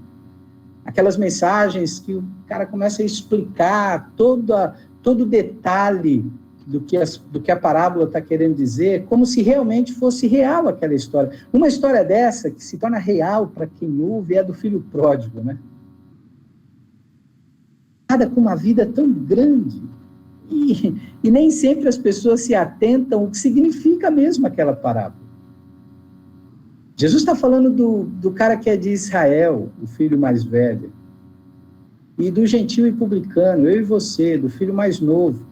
Aquelas mensagens que o cara começa a explicar todo detalhe do que a parábola está querendo dizer, como se realmente fosse real aquela história. Uma história dessa, que se torna real para quem ouve, é a do filho pródigo, né? Nada com uma vida tão grande. E nem sempre as pessoas se atentam o que significa mesmo aquela parábola. Jesus está falando do cara que é de Israel, o filho mais velho, e do gentil e publicano, eu e você, do filho mais novo.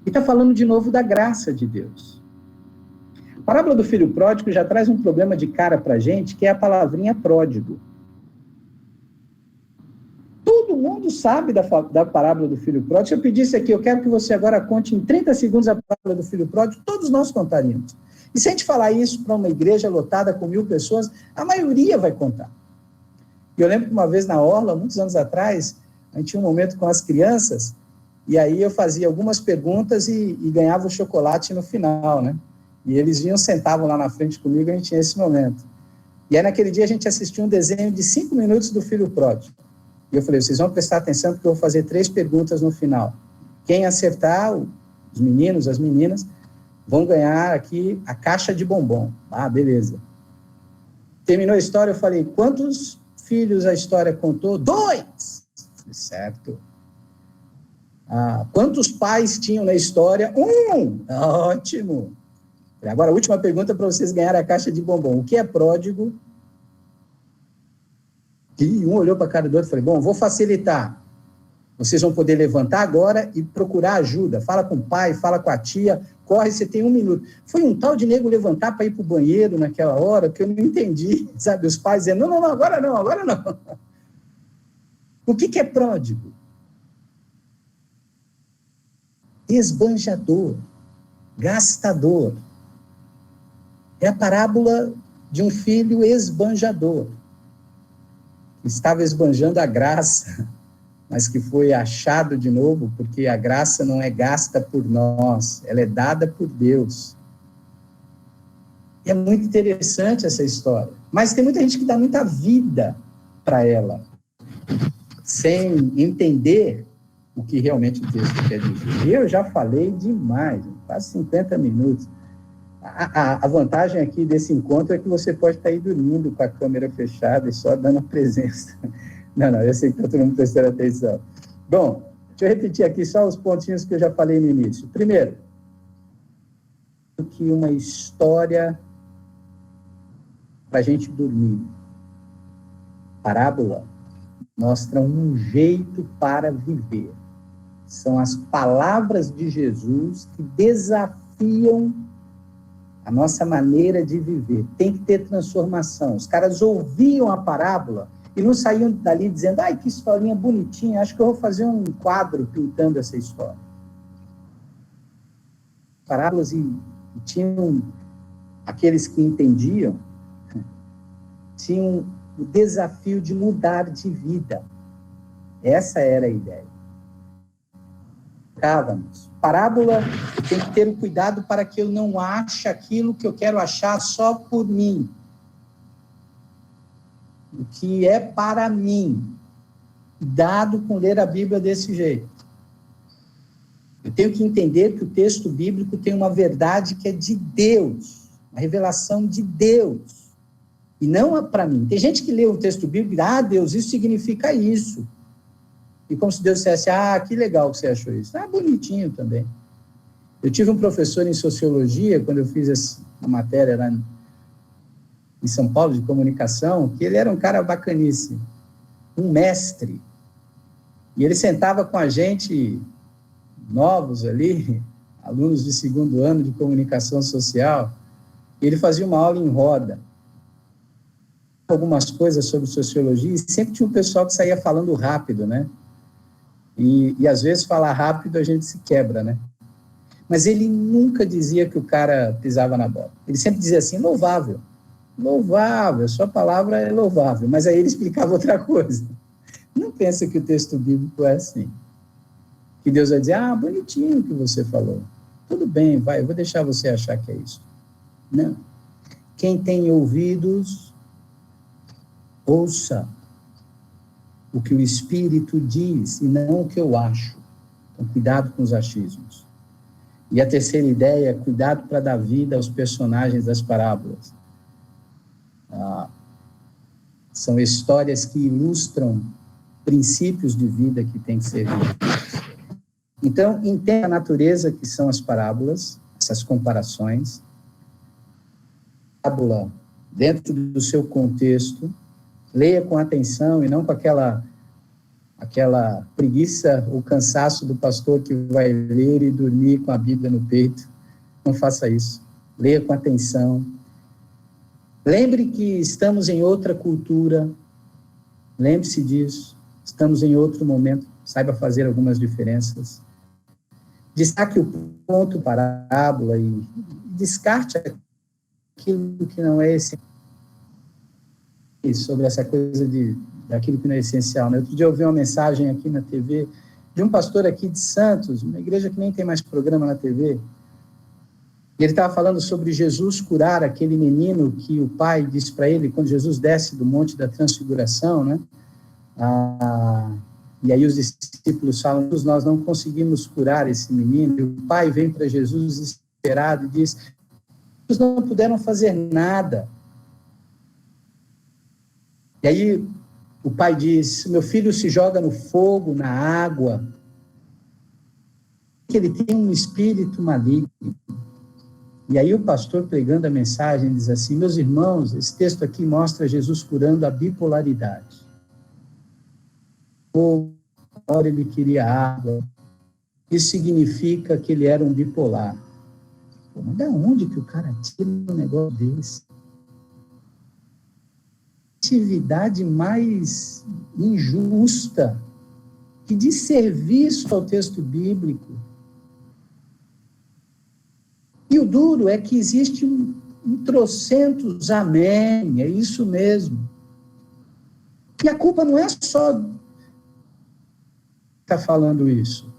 E está falando de novo da graça de Deus. A parábola do filho pródigo já traz um problema de cara para a gente, que é a palavrinha pródigo. Todo mundo sabe da parábola do filho pródigo. Se eu pedisse aqui, eu quero que você agora conte em 30 segundos a parábola do filho pródigo, todos nós contaríamos. E se a gente falar isso para uma igreja lotada com 1000 pessoas, a maioria vai contar. Eu lembro que uma vez na Orla, muitos anos atrás, a gente tinha um momento com as crianças, e aí eu fazia algumas perguntas e ganhava o chocolate no final, né? E eles vinham, sentavam lá na frente comigo e a gente tinha esse momento. E aí naquele dia a gente assistiu um desenho de 5 minutos do filho pródigo. E eu falei, vocês vão prestar atenção porque eu vou fazer 3 perguntas no final. Quem acertar, os meninos, as meninas, vão ganhar aqui a caixa de bombom. Ah, beleza. Terminou a história, eu falei, quantos filhos a história contou? 2! Certo. Quantos pais tinham na história? 1! Ótimo. Agora, a última pergunta para vocês ganharem a caixa de bombom. O que é pródigo? E um olhou para a cara do outro e falei, bom, vou facilitar. Vocês vão poder levantar agora e procurar ajuda. Fala com o pai, fala com a tia, corre, você tem 1 minuto. Foi um tal de nego levantar para ir para o banheiro naquela hora que eu não entendi, sabe? Os pais dizendo, não, agora não. O que é pródigo? Esbanjador, gastador. É a parábola de um filho esbanjador. Estava esbanjando a graça, mas que foi achado de novo, porque a graça não é gasta por nós, ela é dada por Deus. E é muito interessante essa história. Mas tem muita gente que dá muita vida para ela, sem entender o que realmente o texto quer dizer. Eu já falei demais, quase 50 minutos. A vantagem aqui desse encontro é que você pode estar aí dormindo com a câmera fechada e só dando a presença. Não, eu sei que está todo mundo prestando atenção. Bom, deixa eu repetir aqui só os pontinhos que eu já falei no início. Primeiro, que uma história para a gente dormir. Parábola mostra um jeito para viver. São as palavras de Jesus que desafiam a nossa maneira de viver. Tem que ter transformação. Os caras ouviam a parábola e não saíam dali dizendo, ai, que historinha bonitinha, acho que eu vou fazer um quadro pintando essa história. Parábolas e tinham aqueles que entendiam, tinham o desafio de mudar de vida. Essa era a ideia. explicávamos. Parábola tem que ter o cuidado para que eu não ache aquilo que eu quero achar só por mim. O que é para mim. Cuidado com ler a Bíblia desse jeito. Eu tenho que entender que o texto bíblico tem uma verdade que é de Deus, uma revelação de Deus, e não para mim. Tem gente que lê o texto bíblico e Deus, isso significa isso. E como se Deus dissesse, que legal que você achou isso. Bonitinho também. Eu tive um professor em sociologia, quando eu fiz uma matéria lá em São Paulo, de comunicação, que ele era um cara bacaníssimo, um mestre. E ele sentava com a gente, novos ali, alunos de 2º ano de comunicação social, e ele fazia uma aula em roda. Algumas coisas sobre sociologia, e sempre tinha um pessoal que saía falando rápido, né? E às vezes falar rápido a gente se quebra, né? Mas ele nunca dizia que o cara pisava na bola. Ele sempre dizia assim, louvável, sua palavra é louvável. Mas aí ele explicava outra coisa. Não pensa que o texto bíblico é assim. Que Deus vai dizer, bonitinho o que você falou. Tudo bem, vai, eu vou deixar você achar que é isso. Não. Quem tem ouvidos, ouça o que o Espírito diz e não o que eu acho. Então, cuidado com os achismos. E a terceira ideia é cuidado para dar vida aos personagens das parábolas. São histórias que ilustram princípios de vida que têm que ser vividos. Então, entenda a natureza que são as parábolas, essas comparações. Parábola, dentro do seu contexto, leia com atenção e não com aquela preguiça ou cansaço do pastor que vai ler e dormir com a Bíblia no peito. Não faça isso. Leia com atenção. Lembre que estamos em outra cultura. Lembre-se disso. Estamos em outro momento. Saiba fazer algumas diferenças. Destaque o ponto parábola e descarte aquilo que não é essencial. Sobre essa coisa daquilo que não é essencial. Né? Outro dia eu ouvi uma mensagem aqui na TV de um pastor aqui de Santos, uma igreja que nem tem mais programa na TV. Ele estava falando sobre Jesus curar aquele menino que o pai disse para ele, quando Jesus desce do Monte da Transfiguração, né? E aí os discípulos falam, nós não conseguimos curar esse menino, e o pai vem para Jesus desesperado e diz, eles não puderam fazer nada. E aí o pai diz, meu filho se joga no fogo, na água, que ele tem um espírito maligno. E aí o pastor, pregando a mensagem, diz assim, meus irmãos, esse texto aqui mostra Jesus curando a bipolaridade. Uma hora ele queria água. Isso significa que ele era um bipolar. Pô, mas de onde que o cara tira um negócio desse? Atividade mais injusta que de serviço ao texto bíblico. E o duro é que existe um trocentos amém, é isso mesmo. E a culpa não é só está falando isso.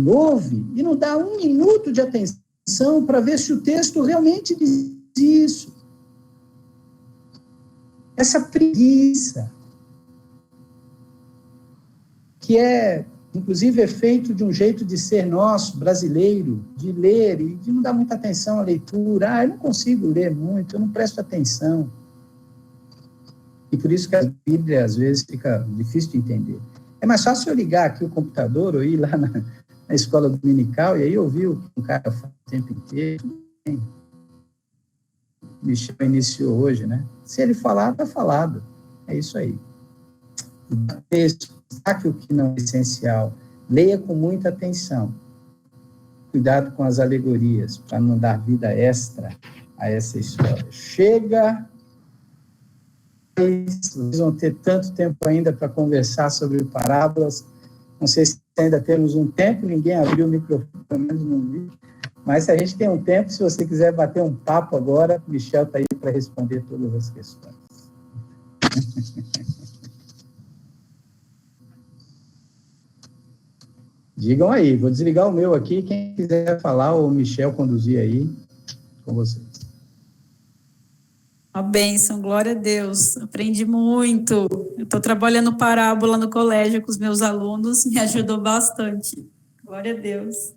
Ouve e não dá um minuto de atenção para ver se o texto realmente diz isso. Essa preguiça, que é, inclusive, efeito de um jeito de ser nosso, brasileiro, de ler e de não dar muita atenção à leitura. Eu não consigo ler muito, eu não presto atenção. E por isso que a Bíblia, às vezes, fica difícil de entender. É mais fácil eu ligar aqui o computador ou ir lá na escola dominical e aí ouvir o cara falar o tempo inteiro. Tudo bem. Michel iniciou hoje, né? Se ele falar, está falado. É isso aí. Destaque o que não é essencial. Leia com muita atenção. Cuidado com as alegorias, para não dar vida extra a essa história. Chega... Vocês vão ter tanto tempo ainda para conversar sobre parábolas. Não sei se ainda temos um tempo, ninguém abriu o microfone, pelo menos não vi. Mas se a gente tem um tempo, se você quiser bater um papo agora, o Michel está aí para responder todas as questões. Digam aí, vou desligar o meu aqui, quem quiser falar, o Michel conduzir aí, com vocês. Uma bênção, glória a Deus. Aprendi muito. Eu estou trabalhando parábola no colégio com os meus alunos, me ajudou bastante. Glória a Deus.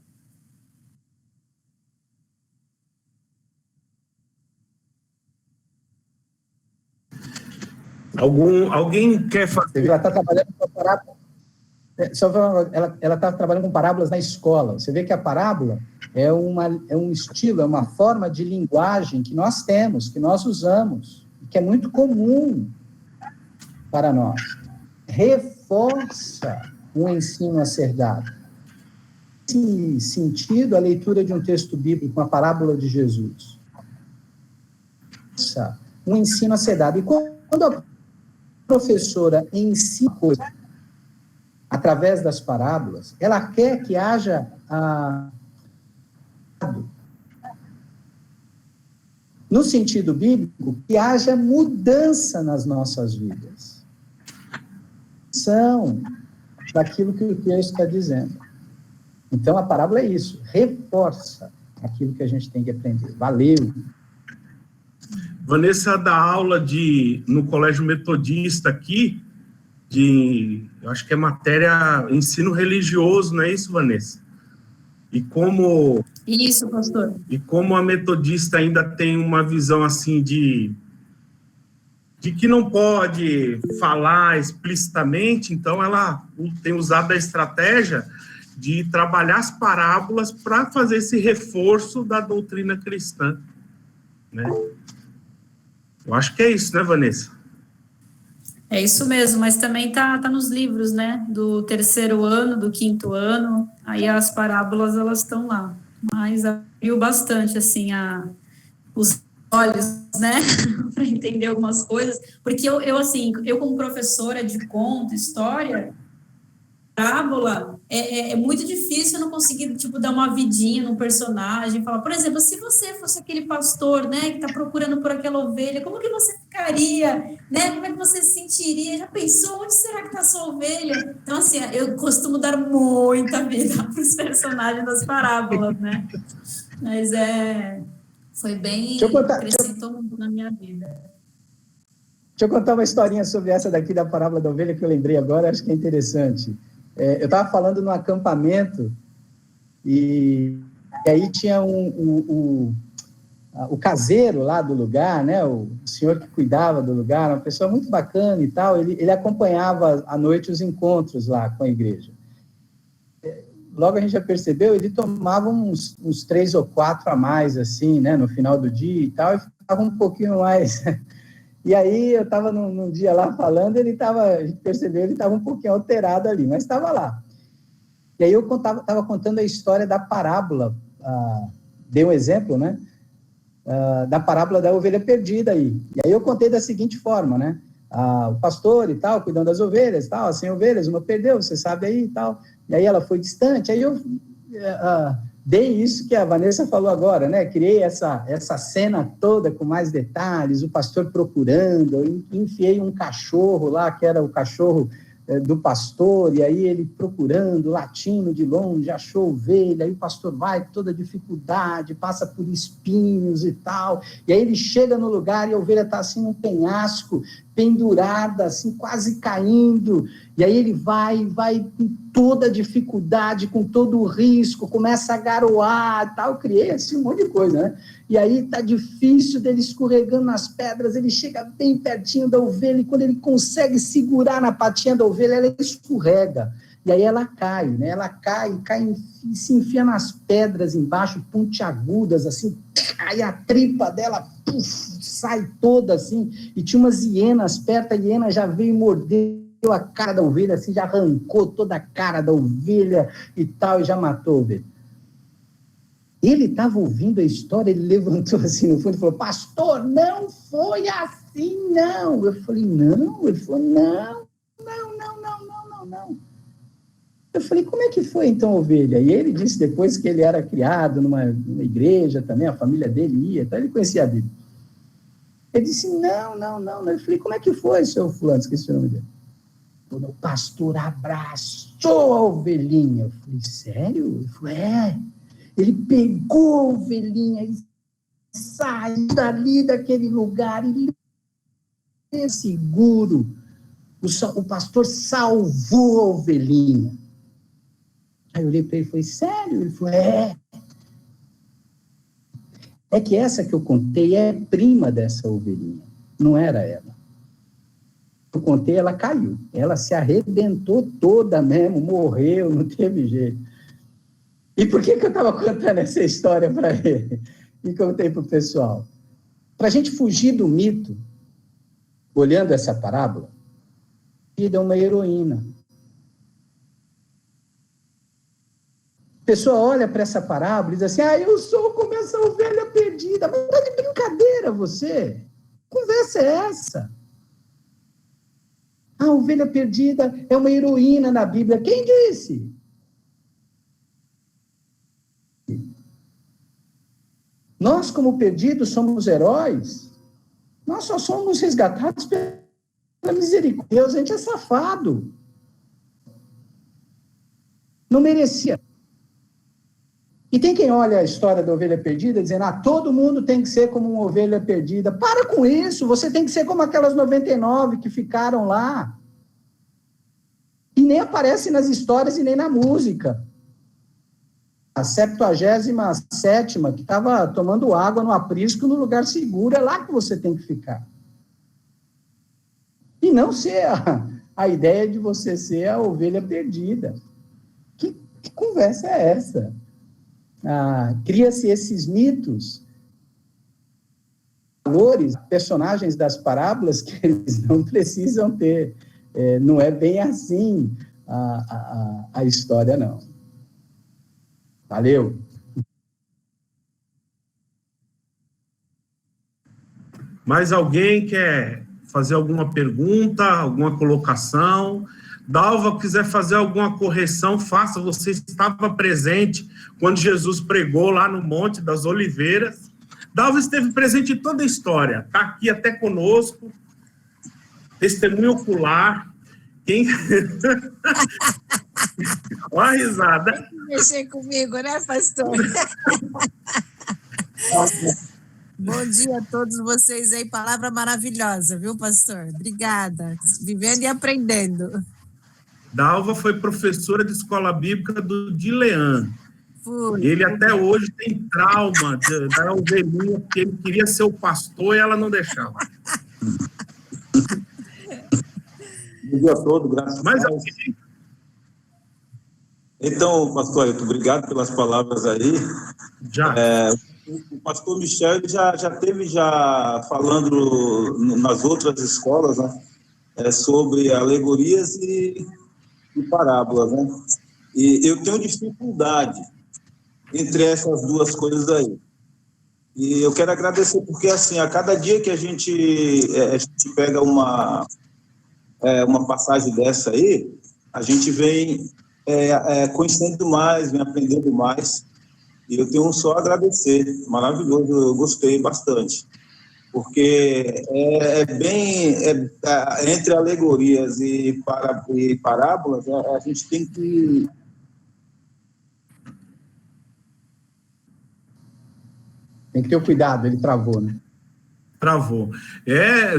Alguém quer fazer? Ela está trabalhando com parábola. Ela está trabalhando com parábolas na escola. Você vê que a parábola é um estilo, é uma forma de linguagem que nós temos, que nós usamos, que é muito comum para nós. Reforça o ensino a ser dado. Nesse sentido, a leitura de um texto bíblico, uma parábola de Jesus. Um ensino a ser dado. E quando a professora ensina coisa através das parábolas, ela quer que haja no sentido bíblico, que haja mudança nas nossas vidas. São daquilo que o texto está dizendo. Então, a parábola é isso, reforça aquilo que a gente tem que aprender. Valeu! Vanessa dá aula no Colégio Metodista aqui, eu acho que é matéria ensino religioso, não é isso, Vanessa? Isso, pastor. E como a metodista ainda tem uma visão assim de que não pode falar explicitamente, então ela tem usado a estratégia de trabalhar as parábolas para fazer esse reforço da doutrina cristã, né? Eu acho que é isso, né, Vanessa? É isso mesmo, mas também tá nos livros, né, do 3º ano, do 5º ano, aí as parábolas, elas estão lá, mas abriu bastante, assim, os olhos, né, para entender algumas coisas, porque eu como professora de conto, história, parábola, é muito difícil eu não conseguir, tipo, dar uma vidinha no personagem, falar, por exemplo, se você fosse aquele pastor, né, que está procurando por aquela ovelha, como que você ficaria, né, como é que você se sentiria, já pensou, onde será que está a sua ovelha? Então, assim, eu costumo dar muita vida para os personagens das parábolas, né, mas foi bem, acrescentou muito na minha vida. Deixa eu contar uma historinha sobre essa daqui da parábola da ovelha que eu lembrei agora, acho que é interessante. Eu estava falando num acampamento e aí tinha o caseiro lá do lugar, né, o senhor que cuidava do lugar, uma pessoa muito bacana e tal, ele acompanhava à noite os encontros lá com a igreja. Logo a gente já percebeu, ele tomava uns 3 ou 4 a mais, assim, né, no final do dia e tal, e ficava um pouquinho mais... E aí, eu estava num dia lá falando, a gente percebeu, ele estava um pouquinho alterado ali, mas estava lá. E aí eu estava contando a história da parábola, dei um exemplo, né, da parábola da ovelha perdida aí. E aí eu contei da seguinte forma, né, o pastor e tal, cuidando das ovelhas, tal, as 100 ovelhas, uma perdeu, você sabe aí e tal. E aí ela foi distante, aí eu... dei isso que a Vanessa falou agora, né? Criei essa cena toda com mais detalhes, o pastor procurando, eu enfiei um cachorro lá, que era o cachorro do pastor, e aí ele procurando, latindo de longe, achou ovelha, aí o pastor vai com toda dificuldade, passa por espinhos e tal, e aí ele chega no lugar e a ovelha está assim num penhasco, pendurada, assim, quase caindo, e aí ele vai com toda a dificuldade, com todo o risco, começa a garoar e tal, eu criei assim um monte de coisa, né? E aí tá difícil dele escorregando nas pedras, ele chega bem pertinho da ovelha, e quando ele consegue segurar na patinha da ovelha, ela escorrega, e aí ela cai, né? Ela cai, se enfia nas pedras embaixo, pontiagudas, assim, aí a tripa dela, sai toda assim, e tinha umas hienas perto, a hiena já veio morder a cara da ovelha, assim, já arrancou toda a cara da ovelha e tal, e já matou a ovelha. Ele estava ouvindo a história, ele levantou assim no fundo e falou, pastor, não foi assim, não. Eu falei, não? Ele falou, não. Eu falei, como é que foi então a ovelha? E ele disse depois que ele era criado numa igreja também, a família dele ia, então ele conhecia a Bíblia. Ele disse, não. Eu falei, como é que foi, seu fulano? Esqueci o nome dele. O pastor abraçou a ovelhinha. Eu falei, sério? Ele falou, é. Ele pegou a ovelhinha e saiu dali daquele lugar e seguro. O pastor salvou a ovelhinha. Aí eu olhei para ele e falei, sério? Ele falou, é. É que essa que eu contei é prima dessa ovelhinha. Não era ela. Eu contei, ela caiu. Ela se arrebentou toda mesmo, morreu, não teve jeito. E por que eu estava contando essa história para ele? E contei para o pessoal. Para a gente fugir do mito, olhando essa parábola, a vida é uma heroína. A pessoa olha para essa parábola e diz assim, eu sou como essa ovelha perdida. Mas está de brincadeira você. Que conversa é essa? A ovelha perdida é uma heroína na Bíblia. Quem disse? Nós, como perdidos, somos heróis. Nós só somos resgatados pela misericórdia. Deus, a gente é safado. Não merecia. E tem quem olha a história da ovelha perdida dizendo, todo mundo tem que ser como uma ovelha perdida. Para com isso, você tem que ser como aquelas 99 que ficaram lá. E nem aparece nas histórias e nem na música. A 77ª, que estava tomando água no aprisco, no lugar seguro, é lá que você tem que ficar. E não ser a ideia de você ser a ovelha perdida. Que conversa é essa? Cria-se esses mitos, valores, personagens das parábolas que eles não precisam ter. Não é bem assim a história, não. Valeu. Mais alguém quer fazer alguma pergunta, alguma colocação? Dalva, quiser fazer alguma correção, faça. Você estava presente quando Jesus pregou lá no Monte das Oliveiras. Dalva esteve presente em toda a história. Está aqui até conosco. Testemunho ocular. Quem... Olha a risada. Mexer comigo, né, pastor? Bom dia a todos vocês aí. Palavra maravilhosa, viu, pastor? Obrigada. Vivendo e aprendendo. Dalva foi professora de escola bíblica do Dilean. Fui. Ele até hoje tem trauma da ovelhinha, porque ele queria ser o pastor e ela não deixava. Bom dia a todos, graças a Deus. Então, pastor, muito obrigado pelas palavras aí. O pastor Michel já esteve falando nas outras escolas, né, sobre alegorias e parábolas, né? E eu tenho dificuldade entre essas duas coisas aí. E eu quero agradecer porque, assim, a cada dia que a gente pega uma passagem dessa aí, a gente vem conhecendo mais, vem aprendendo mais. E eu tenho só a agradecer. Maravilhoso, eu gostei bastante. Porque entre alegorias e parábolas, a gente tem que... Tem que ter o cuidado, ele travou, né? Travou.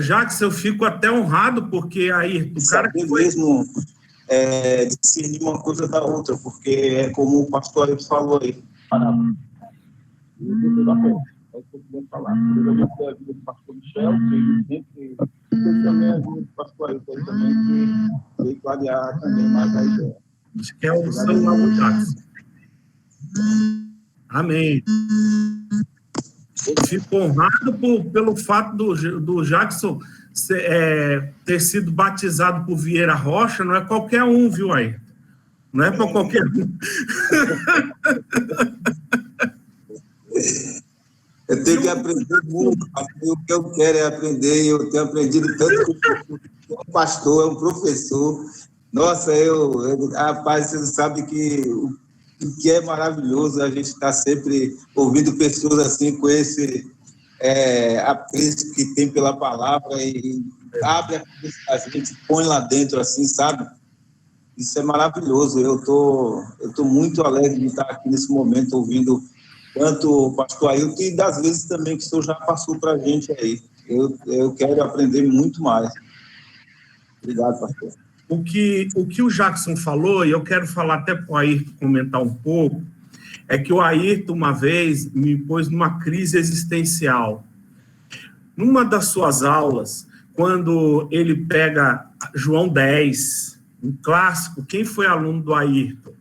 Jackson, eu fico até honrado, porque aí... O cara que foi... mesmo discernir uma coisa da outra, porque é como o pastor aí falou aí. Parábola. Eu falar. Eu gostei da vida do pastor Michel, que sempre também a vida do pastor aí também, que veio clarear também mais a ideia. Acho que é o celular do Jackson. Amém. Eu fico honrado pelo fato do Jackson ter sido batizado por Vieira Rocha. Não é qualquer um, viu aí? Não é para qualquer um. Eu tenho que aprender muito. O que eu quero é aprender, e eu tenho aprendido tanto que é um pastor, é um professor. Nossa, rapaz, você sabe que o que é maravilhoso a gente estar sempre ouvindo pessoas assim, com esse apreço que tem pela palavra, e abre a cabeça da gente, põe lá dentro, assim, sabe? Isso é maravilhoso. Eu tô muito alegre de estar aqui nesse momento, ouvindo tanto o pastor Ailton e das vezes também que o senhor já passou para a gente aí. Eu quero aprender muito mais. Obrigado, pastor. O que o Jackson falou, e eu quero falar até para o Ayrton comentar um pouco, é que o Ayrton, uma vez, me pôs numa crise existencial. Numa das suas aulas, quando ele pega João 10, um clássico, quem foi aluno do Ayrton?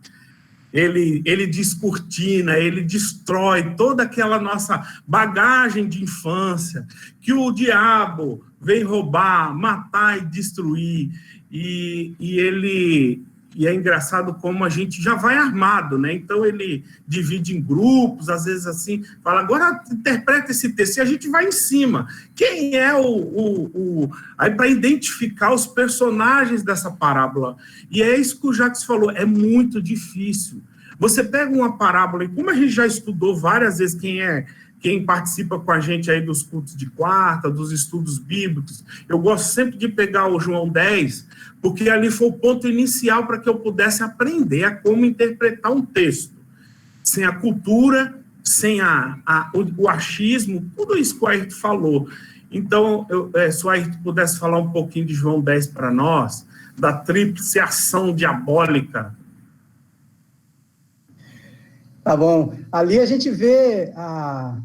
Ele descortina, ele destrói toda aquela nossa bagagem de infância, que o diabo vem roubar, matar e destruir. E é engraçado como a gente já vai armado, né? Então ele divide em grupos, às vezes assim, fala, agora interpreta esse texto, e a gente vai em cima. Quem é aí para identificar os personagens dessa parábola? E é isso que o Jacques falou, é muito difícil. Você pega uma parábola, e como a gente já estudou várias vezes, quem participa com a gente aí dos cultos de quarta, dos estudos bíblicos, eu gosto sempre de pegar o João 10, porque ali foi o ponto inicial para que eu pudesse aprender a como interpretar um texto. Sem a cultura, sem o achismo, tudo isso que o Ayrton falou. Então, se o Ayrton pudesse falar um pouquinho de João 10 para nós, da tríplice ação diabólica. Tá bom. Ali a gente vê a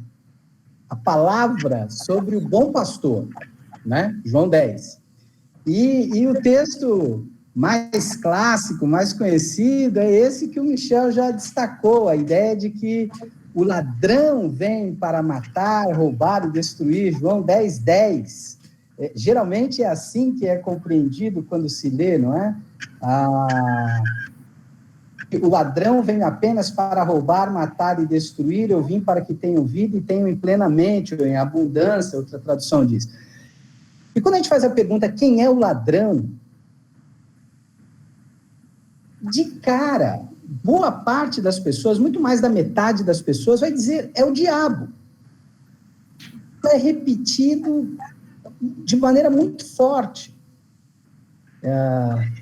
palavra sobre o bom pastor, né? João 10. E o texto mais clássico, mais conhecido, é esse que o Michel já destacou, a ideia de que o ladrão vem para matar, roubar e destruir, João 10, 10. Geralmente é assim que é compreendido quando se lê, não é? O ladrão vem apenas para roubar, matar e destruir, eu vim para que tenham vida e tenham em plenamente, ou em abundância, outra tradução diz. E quando a gente faz a pergunta, quem é o ladrão? De cara, boa parte das pessoas, muito mais da metade das pessoas, vai dizer, é o diabo. É repetido de maneira muito forte.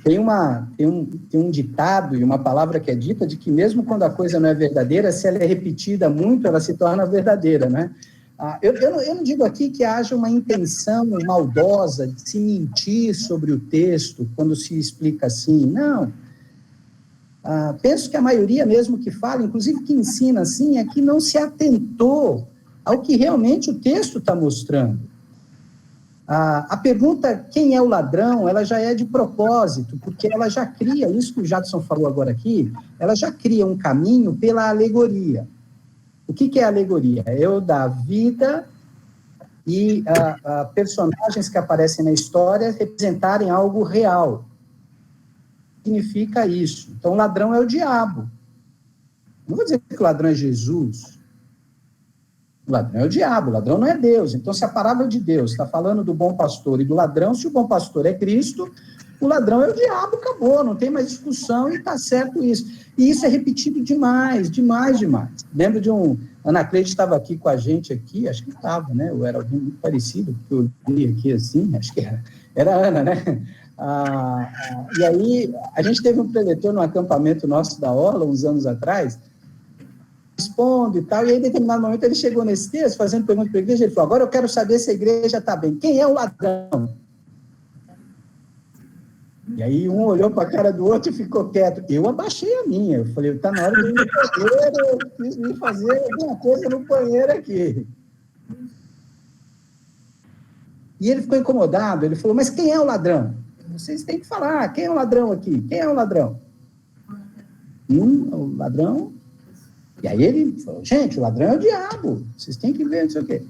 Tem um ditado e uma palavra que é dita de que mesmo quando a coisa não é verdadeira, se ela é repetida muito, ela se torna verdadeira, né? Eu não digo aqui que haja uma intenção maldosa de se mentir sobre o texto quando se explica assim, não. Penso que a maioria mesmo que fala, inclusive que ensina assim, é que não se atentou ao que realmente o texto está mostrando. A pergunta, quem é o ladrão, ela já é de propósito, porque ela já cria, isso que o Jadson falou agora aqui, ela já cria um caminho pela alegoria. O que é alegoria? É eu dar vida e personagens que aparecem na história representarem algo real. Significa isso. Então, o ladrão é o diabo. Não vou dizer que o ladrão é Jesus. O ladrão é o diabo, o ladrão não é Deus. Então, se a palavra de Deus está falando do bom pastor e do ladrão, se o bom pastor é Cristo, o ladrão é o diabo, acabou, não tem mais discussão e está certo isso. E isso é repetido demais, demais, demais. Lembro de Ana Cleide estava aqui com a gente aqui, acho que estava, né? Ou era alguém muito parecido, porque eu li aqui assim, acho que era a Ana, né? E aí, a gente teve um preletor no acampamento nosso da Orla, uns anos atrás, responde e tal, e aí, em determinado momento, ele chegou nesse texto, fazendo pergunta para a igreja, ele falou, agora eu quero saber se a igreja está bem. Quem é o ladrão? E aí, um olhou para a cara do outro e ficou quieto. Eu abaixei a minha, eu falei, está na hora de eu ir no banheiro, eu preciso ir fazer alguma coisa no banheiro aqui. E ele ficou incomodado, ele falou, mas quem é o ladrão? Vocês têm que falar, quem é o ladrão aqui? Quem é o ladrão? O ladrão... E aí ele falou, gente, o ladrão é o diabo, vocês têm que ver, não sei o quê.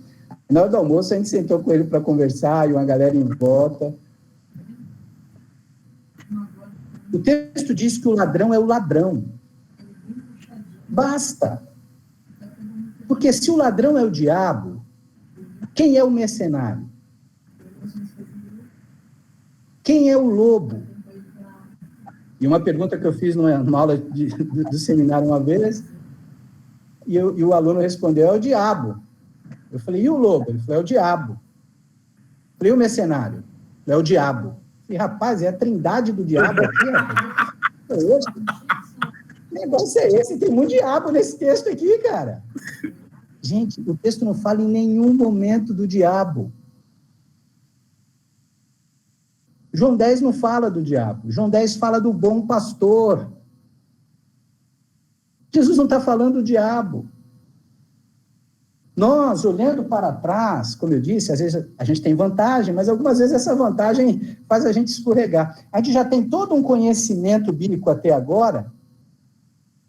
Na hora do almoço, a gente sentou com ele para conversar, e uma galera em volta. O texto diz que o ladrão é o ladrão. Basta. Porque se o ladrão é o diabo, quem é o mercenário? Quem é o lobo? E uma pergunta que eu fiz numa aula do seminário uma vez... E o aluno respondeu, é o diabo. Eu falei, e o lobo? Ele falou, é o diabo. Eu falei, e o mercenário? é o diabo. E, rapaz, é a trindade do diabo aqui, rapaz. Que negócio é esse? Tem muito diabo nesse texto aqui, cara. Gente, o texto não fala em nenhum momento do diabo. João 10 não fala do diabo. João 10 fala do bom pastor. Jesus não está falando do diabo. Nós, olhando para trás, como eu disse, às vezes a gente tem vantagem, mas algumas vezes essa vantagem faz a gente escorregar. A gente já tem todo um conhecimento bíblico até agora,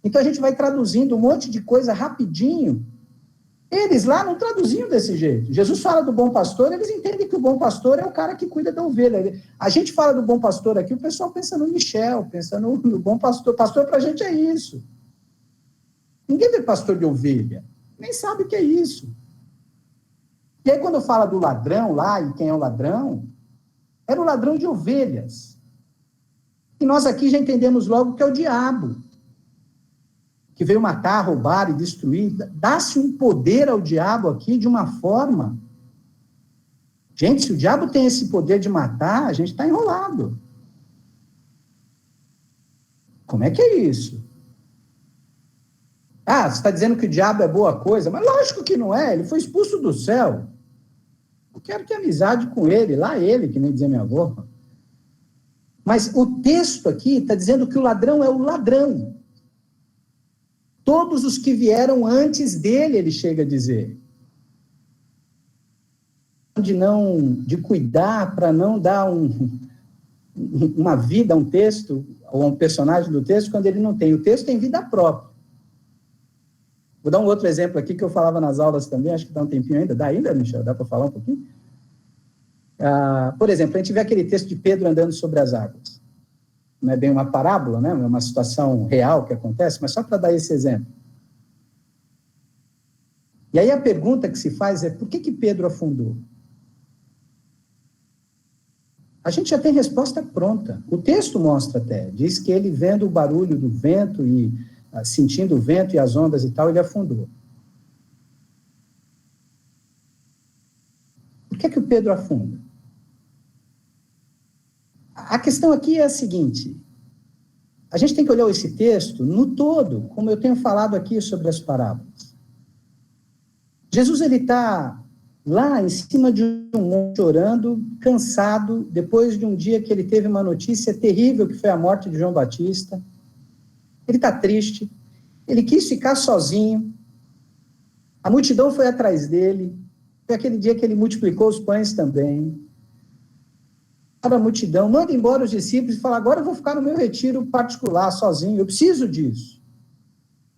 então a gente vai traduzindo um monte de coisa rapidinho. Eles lá não traduziam desse jeito. Jesus fala do bom pastor, eles entendem que o bom pastor é o cara que cuida da ovelha. A gente fala do bom pastor aqui, o pessoal pensa no Michel, pensa no bom pastor. Pastor para a gente é isso. Ninguém vê pastor de ovelha, nem sabe o que é isso. E aí quando fala do ladrão lá, e quem é o ladrão, era o ladrão de ovelhas. E nós aqui já entendemos logo que é o diabo, que veio matar, roubar e destruir. Dá-se um poder ao diabo aqui de uma forma. Gente, se o diabo tem esse poder de matar, a gente está enrolado. Como é que é isso? Ah, você está dizendo que o diabo é boa coisa? Mas lógico que não é, ele foi expulso do céu. Eu quero ter amizade com ele, lá ele, que nem dizia minha avó. Mas o texto aqui está dizendo que o ladrão é o ladrão. Todos os que vieram antes dele, ele chega a dizer. De cuidar para não dar uma vida a um texto, ou a um personagem do texto, quando ele não tem. O texto tem vida própria. Vou dar um outro exemplo aqui, que eu falava nas aulas também, acho que dá um tempinho ainda. Dá ainda, Michel? Dá para falar um pouquinho? Por exemplo, a gente vê aquele texto de Pedro andando sobre as águas. Não é bem uma parábola, né? É uma situação real que acontece, mas só para dar esse exemplo. E aí a pergunta que se faz é, por que Pedro afundou? A gente já tem resposta pronta. O texto mostra até, diz que ele vendo o barulho do vento e sentindo o vento e as ondas e tal, ele afundou. Por que o Pedro afunda? A questão aqui é a seguinte, a gente tem que olhar esse texto no todo, como eu tenho falado aqui sobre as parábolas. Jesus, ele está lá em cima de um monte, chorando, cansado, depois de um dia que ele teve uma notícia terrível, que foi a morte de João Batista. Ele está triste, ele quis ficar sozinho, a multidão foi atrás dele, foi aquele dia que ele multiplicou os pães também. A multidão, manda embora os discípulos e fala, agora eu vou ficar no meu retiro particular, sozinho, eu preciso disso.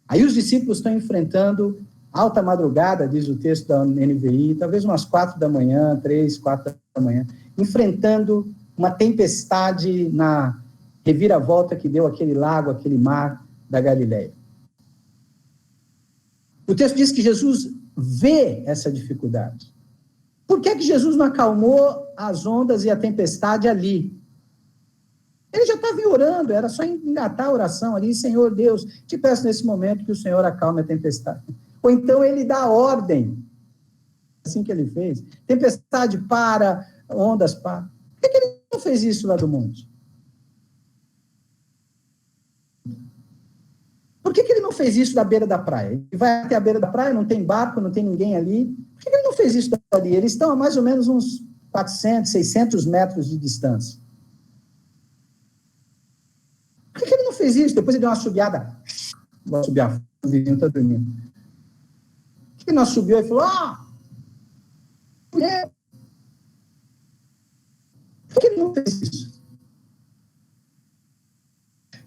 Aí os discípulos estão enfrentando alta madrugada, diz o texto da NVI, talvez umas 4 da manhã, 3, 4 da manhã, enfrentando uma tempestade na reviravolta que deu aquele lago, aquele mar da Galileia. O texto diz que Jesus vê essa dificuldade. Por que Jesus não acalmou as ondas e a tempestade ali? Ele já estava orando, era só engatar a oração ali, Senhor Deus, te peço nesse momento que o Senhor acalme a tempestade. Ou então ele dá ordem, assim que ele fez, tempestade para, ondas para. Por que ele não fez isso lá do monte? Por que ele não fez isso da beira da praia? Ele vai até a beira da praia, não tem barco, não tem ninguém ali. Por que ele não fez isso dali? Eles estão a mais ou menos uns 400, 600 metros de distância. Por que ele não fez isso? Depois ele deu uma assobiada. Vou assobiar, o vizinho está dormindo. Por que ele não assobiou e falou, mulher? Por que ele não fez isso?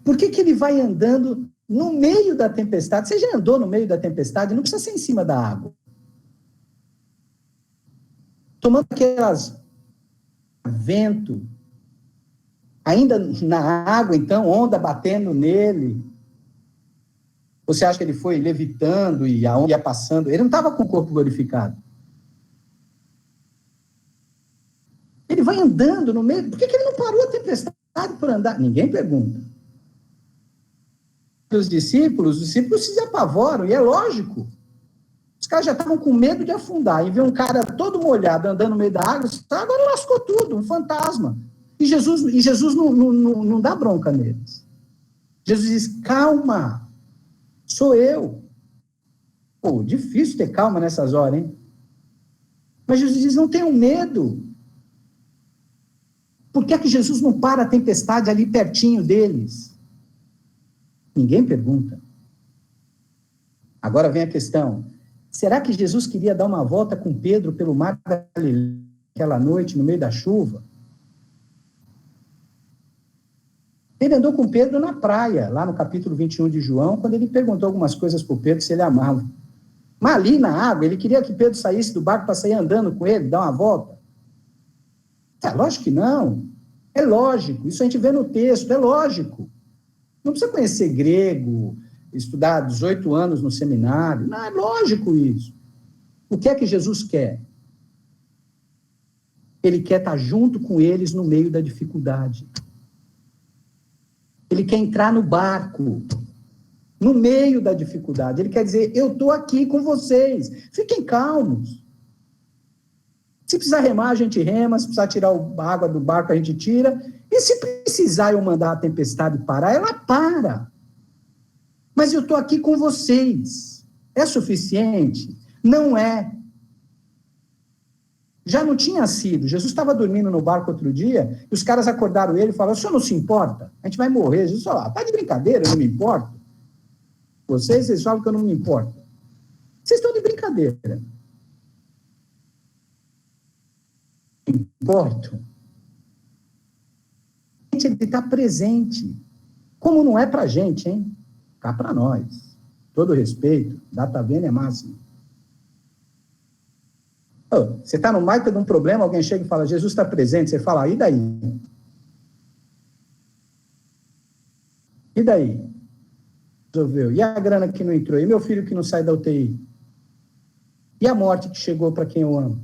Por que ele vai andando no meio da tempestade? Você já andou no meio da tempestade? Não precisa ser em cima da água. Tomando aquelas vento, ainda na água, então, onda batendo nele. Você acha que ele foi levitando e a onda ia passando? Ele não estava com o corpo glorificado. Ele vai andando no meio. Por que ele não parou a tempestade por andar? Ninguém pergunta. Os discípulos se apavoram, e é lógico. Os caras já estavam com medo de afundar, e ver um cara todo molhado andando no meio da água, agora lascou tudo, um fantasma. E Jesus não dá bronca neles. Jesus diz, calma, sou eu. Pô, difícil ter calma nessas horas, hein? Mas Jesus diz, não tenham medo. Por que é que Jesus não para a tempestade ali pertinho deles? Ninguém pergunta. Agora vem a questão. Será que Jesus queria dar uma volta com Pedro pelo mar da Galileia aquela noite, no meio da chuva? Ele andou com Pedro na praia, lá no capítulo 21 de João, quando ele perguntou algumas coisas para o Pedro se ele amava. Mas ali na água, ele queria que Pedro saísse do barco para sair andando com ele, dar uma volta. Lógico que não. É lógico. Isso a gente vê no texto, é lógico. Não precisa conhecer grego, estudar 18 anos no seminário. Não, é lógico isso. O que é que Jesus quer? Ele quer estar junto com eles no meio da dificuldade. Ele quer entrar no barco, no meio da dificuldade. Ele quer dizer, eu estou aqui com vocês. Fiquem calmos. Se precisar remar, a gente rema. Se precisar tirar a água do barco, a gente tira. E se precisar eu mandar a tempestade parar, ela para. Mas eu estou aqui com vocês. É suficiente? Não é. Já não tinha sido. Jesus estava dormindo no barco outro dia, e os caras acordaram ele e falaram, o senhor não se importa? A gente vai morrer. Jesus falou, tá de brincadeira, eu não me importo. Vocês falam que eu não me importo. Vocês estão de brincadeira. Importo. Ele está presente. Como não é para a gente, hein? Cá para nós. Todo respeito, data vênia é máximo. Você está no meio de um problema, alguém chega e fala, Jesus está presente, você fala, e daí? E daí? Resolveu. E a grana que não entrou? E meu filho que não sai da UTI? E a morte que chegou para quem eu amo?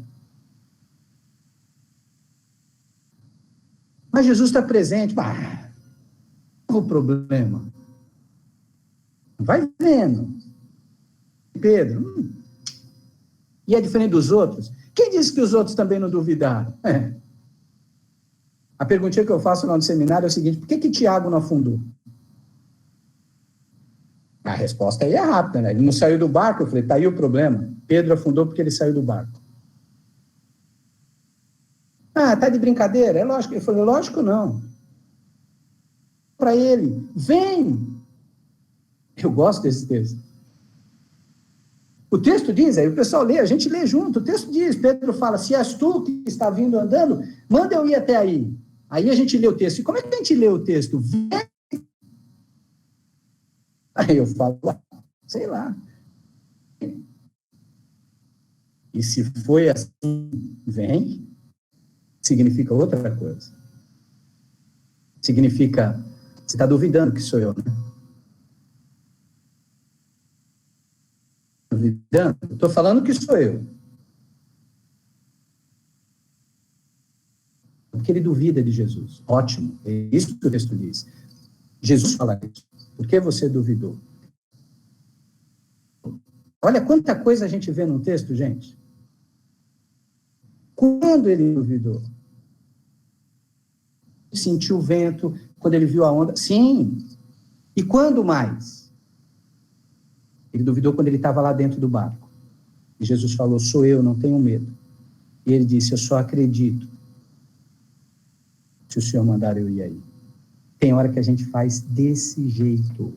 Mas Jesus está presente. O problema. Vai vendo. Pedro. E é diferente dos outros? Quem disse que os outros também não duvidaram? A perguntinha que eu faço lá no seminário é o seguinte, por que Tiago não afundou? A resposta aí é rápida, né? Ele não saiu do barco, eu falei, tá aí o problema. Pedro afundou porque ele saiu do barco. Tá de brincadeira? É lógico. Eu falei, lógico não. Para ele, vem. Eu gosto desse texto. O texto diz, aí o pessoal lê, a gente lê junto, o texto diz, Pedro fala, se és tu que está vindo andando, manda eu ir até aí. Aí a gente lê o texto. E como é que a gente lê o texto? Vem. Aí eu falo, sei lá. E se foi assim, vem, significa outra coisa. Significa, você está duvidando que sou eu, né? Duvidando? Estou falando que sou eu. Porque ele duvida de Jesus. Ótimo, é isso que o texto diz. Jesus fala isso. Por que você duvidou? Olha quanta coisa a gente vê no texto, gente. Quando ele duvidou? Sentiu o vento, quando ele viu a onda. Sim. E quando mais? Ele duvidou quando ele estava lá dentro do barco. E Jesus falou, sou eu, não tenho medo. E ele disse, eu só acredito se o Senhor mandar eu ir aí. Tem hora que a gente faz desse jeito.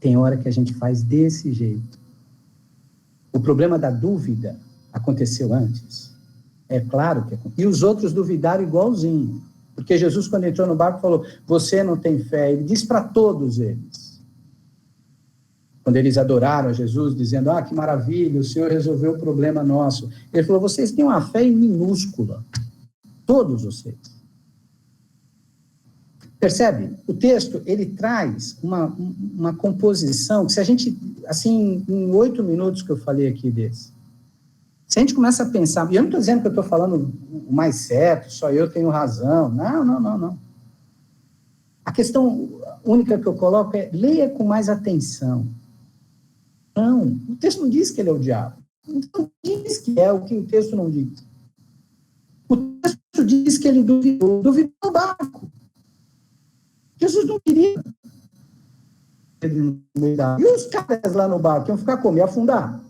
Tem hora que a gente faz desse jeito. O problema da dúvida aconteceu antes. É claro que aconteceu. E os outros duvidaram igualzinho. Porque Jesus, quando entrou no barco, falou, você não tem fé. Ele disse para todos eles. Quando eles adoraram a Jesus, dizendo, que maravilha, o Senhor resolveu o problema nosso. Ele falou, vocês têm uma fé minúscula. Todos vocês. Percebe? O texto, ele traz uma composição, que se a gente, assim, em 8 minutos que eu falei aqui desse, se a gente começa a pensar, e eu não estou dizendo que eu estou falando o mais certo, só eu tenho razão, não. A questão única que eu coloco é, leia com mais atenção. Não, o texto não diz que ele é o diabo. Então, diz que é o que o texto não diz. O texto diz que ele duvidou do barco. Jesus não queria. E os caras lá no barco iam ficar como? Iam afundar.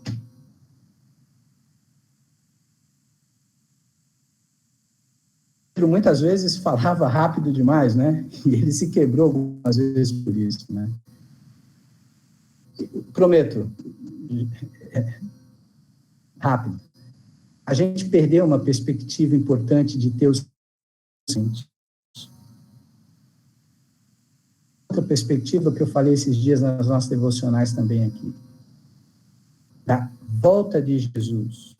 Pedro muitas vezes falava rápido demais, né? E ele se quebrou algumas vezes por isso, né? Prometo. Rápido. A gente perdeu uma perspectiva importante de ter os sentidos. Outra perspectiva que eu falei esses dias nas nossas devocionais também aqui. Da volta de Jesus.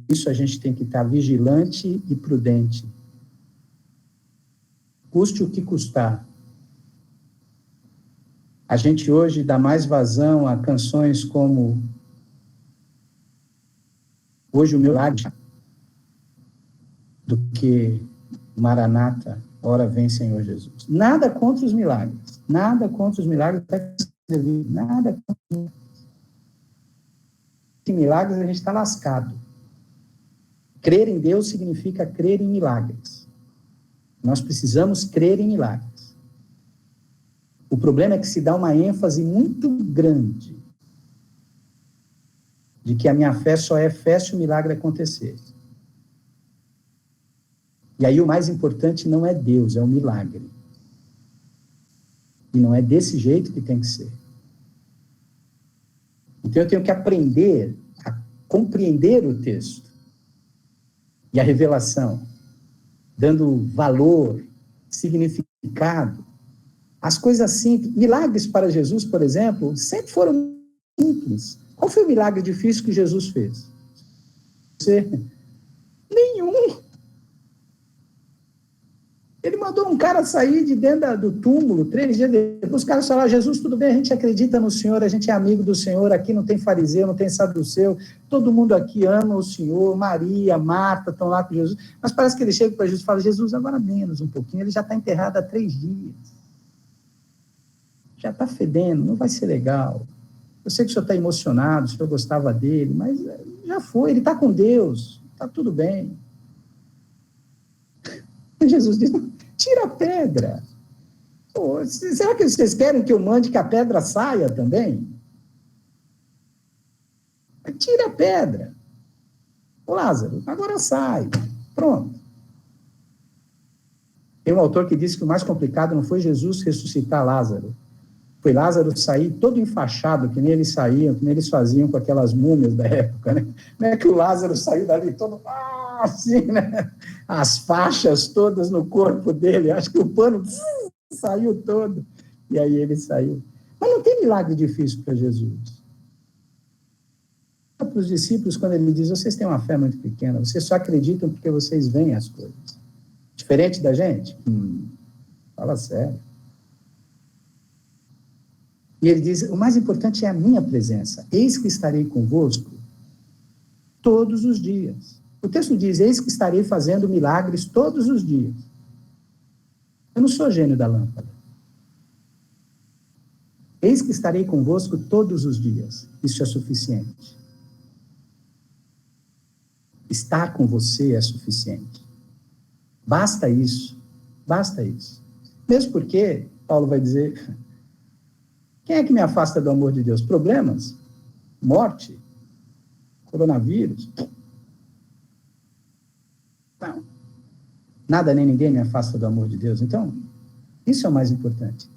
Isso a gente tem que estar vigilante e prudente. Custe o que custar. A gente hoje dá mais vazão a canções como Hoje o meu milagre do que Maranata, ora vem Senhor Jesus. Nada contra os milagres. Nada contra os milagres. Nada contra os milagres. Sem milagres a gente está lascado. Crer em Deus significa crer em milagres. Nós precisamos crer em milagres. O problema é que se dá uma ênfase muito grande de que a minha fé só é fé se o milagre acontecer. E aí o mais importante não é Deus, é o milagre. E não é desse jeito que tem que ser. Então eu tenho que aprender a compreender o texto e a revelação, dando valor, significado. As coisas simples. Milagres para Jesus, por exemplo, sempre foram simples. Qual foi o milagre difícil que Jesus fez? Nenhum. Ele mandou um cara sair de dentro do túmulo, 3 dias depois, os caras falaram, Jesus, tudo bem, a gente acredita no Senhor, a gente é amigo do Senhor, aqui não tem fariseu, não tem saduceu, todo mundo aqui ama o Senhor, Maria, Marta, estão lá com Jesus, mas parece que ele chega para Jesus e fala, Jesus, agora menos um pouquinho, ele já está enterrado há 3 dias. Já está fedendo, não vai ser legal. Eu sei que o senhor está emocionado, o senhor gostava dele, mas já foi, ele está com Deus, está tudo bem. E Jesus diz, tira a pedra. Pô, será que vocês querem que eu mande que a pedra saia também? Tira a pedra. Ô Lázaro, agora sai. Pronto. Tem um autor que disse que o mais complicado não foi Jesus ressuscitar Lázaro. Foi Lázaro sair todo enfaixado, que nem eles saíam, que nem eles faziam com aquelas múmias da época, né? Não é que o Lázaro saiu dali todo, assim, né? As faixas todas no corpo dele, acho que o pano saiu todo, e aí ele saiu. Mas não tem milagre difícil para Jesus. Para os discípulos, quando ele diz, vocês têm uma fé muito pequena, vocês só acreditam porque vocês veem as coisas. Diferente da gente? Fala sério. E ele diz, o mais importante é a minha presença. Eis que estarei convosco todos os dias. O texto diz, eis que estarei fazendo milagres todos os dias. Eu não sou gênio da lâmpada. Eis que estarei convosco todos os dias. Isso é suficiente. Estar com você é suficiente. Basta isso. Basta isso. Mesmo porque, Paulo vai dizer... Quem é que me afasta do amor de Deus? Problemas? Morte? Coronavírus? Não. Nada nem ninguém me afasta do amor de Deus. Então, isso é o mais importante.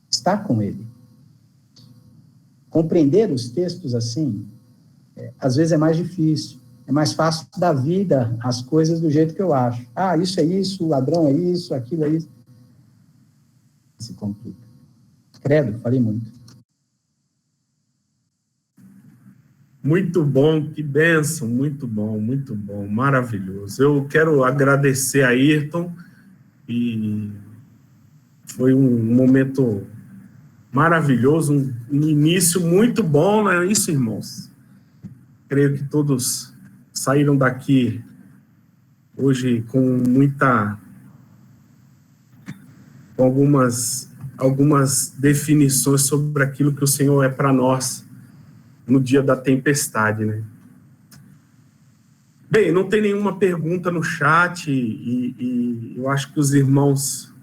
Estar com Ele. Compreender os textos assim, às vezes é mais difícil. É mais fácil dar vida às coisas do jeito que eu acho. Ah, isso é isso, o ladrão é isso, aquilo é isso. Se complica. Credo, falei muito. Muito bom, que bênção, muito bom, maravilhoso. Eu quero agradecer a Ayrton, e foi um momento maravilhoso, um início muito bom, não é isso, irmãos? Creio que todos saíram daqui hoje com algumas definições sobre aquilo que o Senhor é para nós no dia da tempestade, né? Bem, não tem nenhuma pergunta no chat e eu acho que os irmãos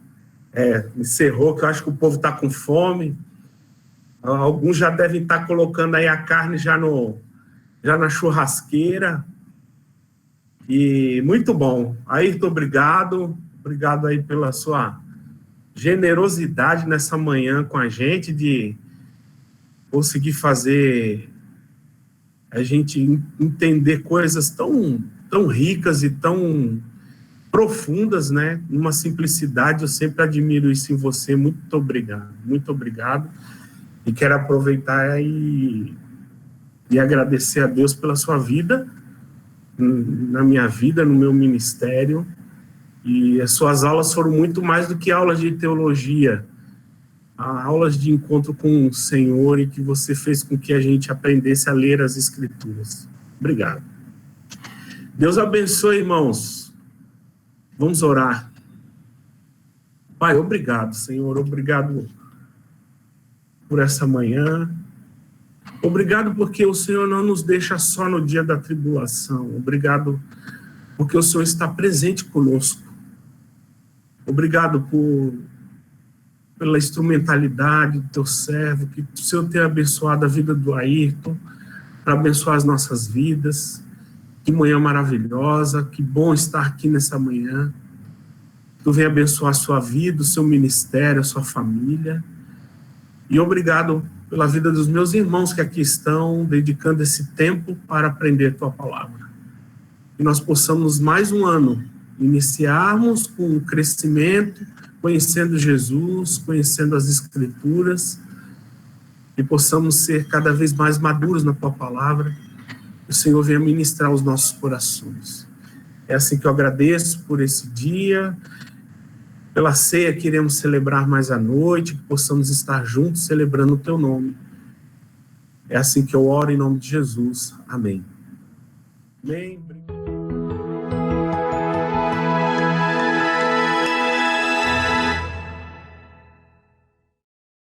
encerrou, que eu acho que o povo está com fome. Alguns já devem estar colocando aí a carne já na churrasqueira. E muito bom. Ayrton, obrigado. Obrigado aí pela sua generosidade nessa manhã com a gente, de conseguir fazer a gente entender coisas tão ricas e tão profundas, né? Numa simplicidade. Eu sempre admiro isso em você. Muito obrigado. Muito obrigado. E quero aproveitar e agradecer a Deus pela sua vida, na minha vida, no meu ministério. E as suas aulas foram muito mais do que aulas de teologia, aulas de encontro com o Senhor, e que você fez com que a gente aprendesse a ler as Escrituras. Obrigado. Deus abençoe, irmãos. Vamos orar. Pai, obrigado, Senhor. Obrigado por essa manhã. Obrigado porque o Senhor não nos deixa só no dia da tribulação. Obrigado porque o Senhor está presente conosco. Obrigado pela instrumentalidade do teu servo, que o Senhor tenha abençoado a vida do Ayrton, para abençoar as nossas vidas. Que manhã maravilhosa, que bom estar aqui nessa manhã. Tu venha abençoar a sua vida, o seu ministério, a sua família. E obrigado pela vida dos meus irmãos que aqui estão, dedicando esse tempo para aprender a tua palavra. Que nós possamos mais um ano iniciarmos com um crescimento, conhecendo Jesus, conhecendo as Escrituras, e possamos ser cada vez mais maduros na tua palavra. Que o Senhor venha ministrar os nossos corações. É assim que eu agradeço por esse dia. Pela ceia que iremos celebrar mais à noite, que possamos estar juntos celebrando o teu nome. É assim que eu oro em nome de Jesus. Amém. Amém.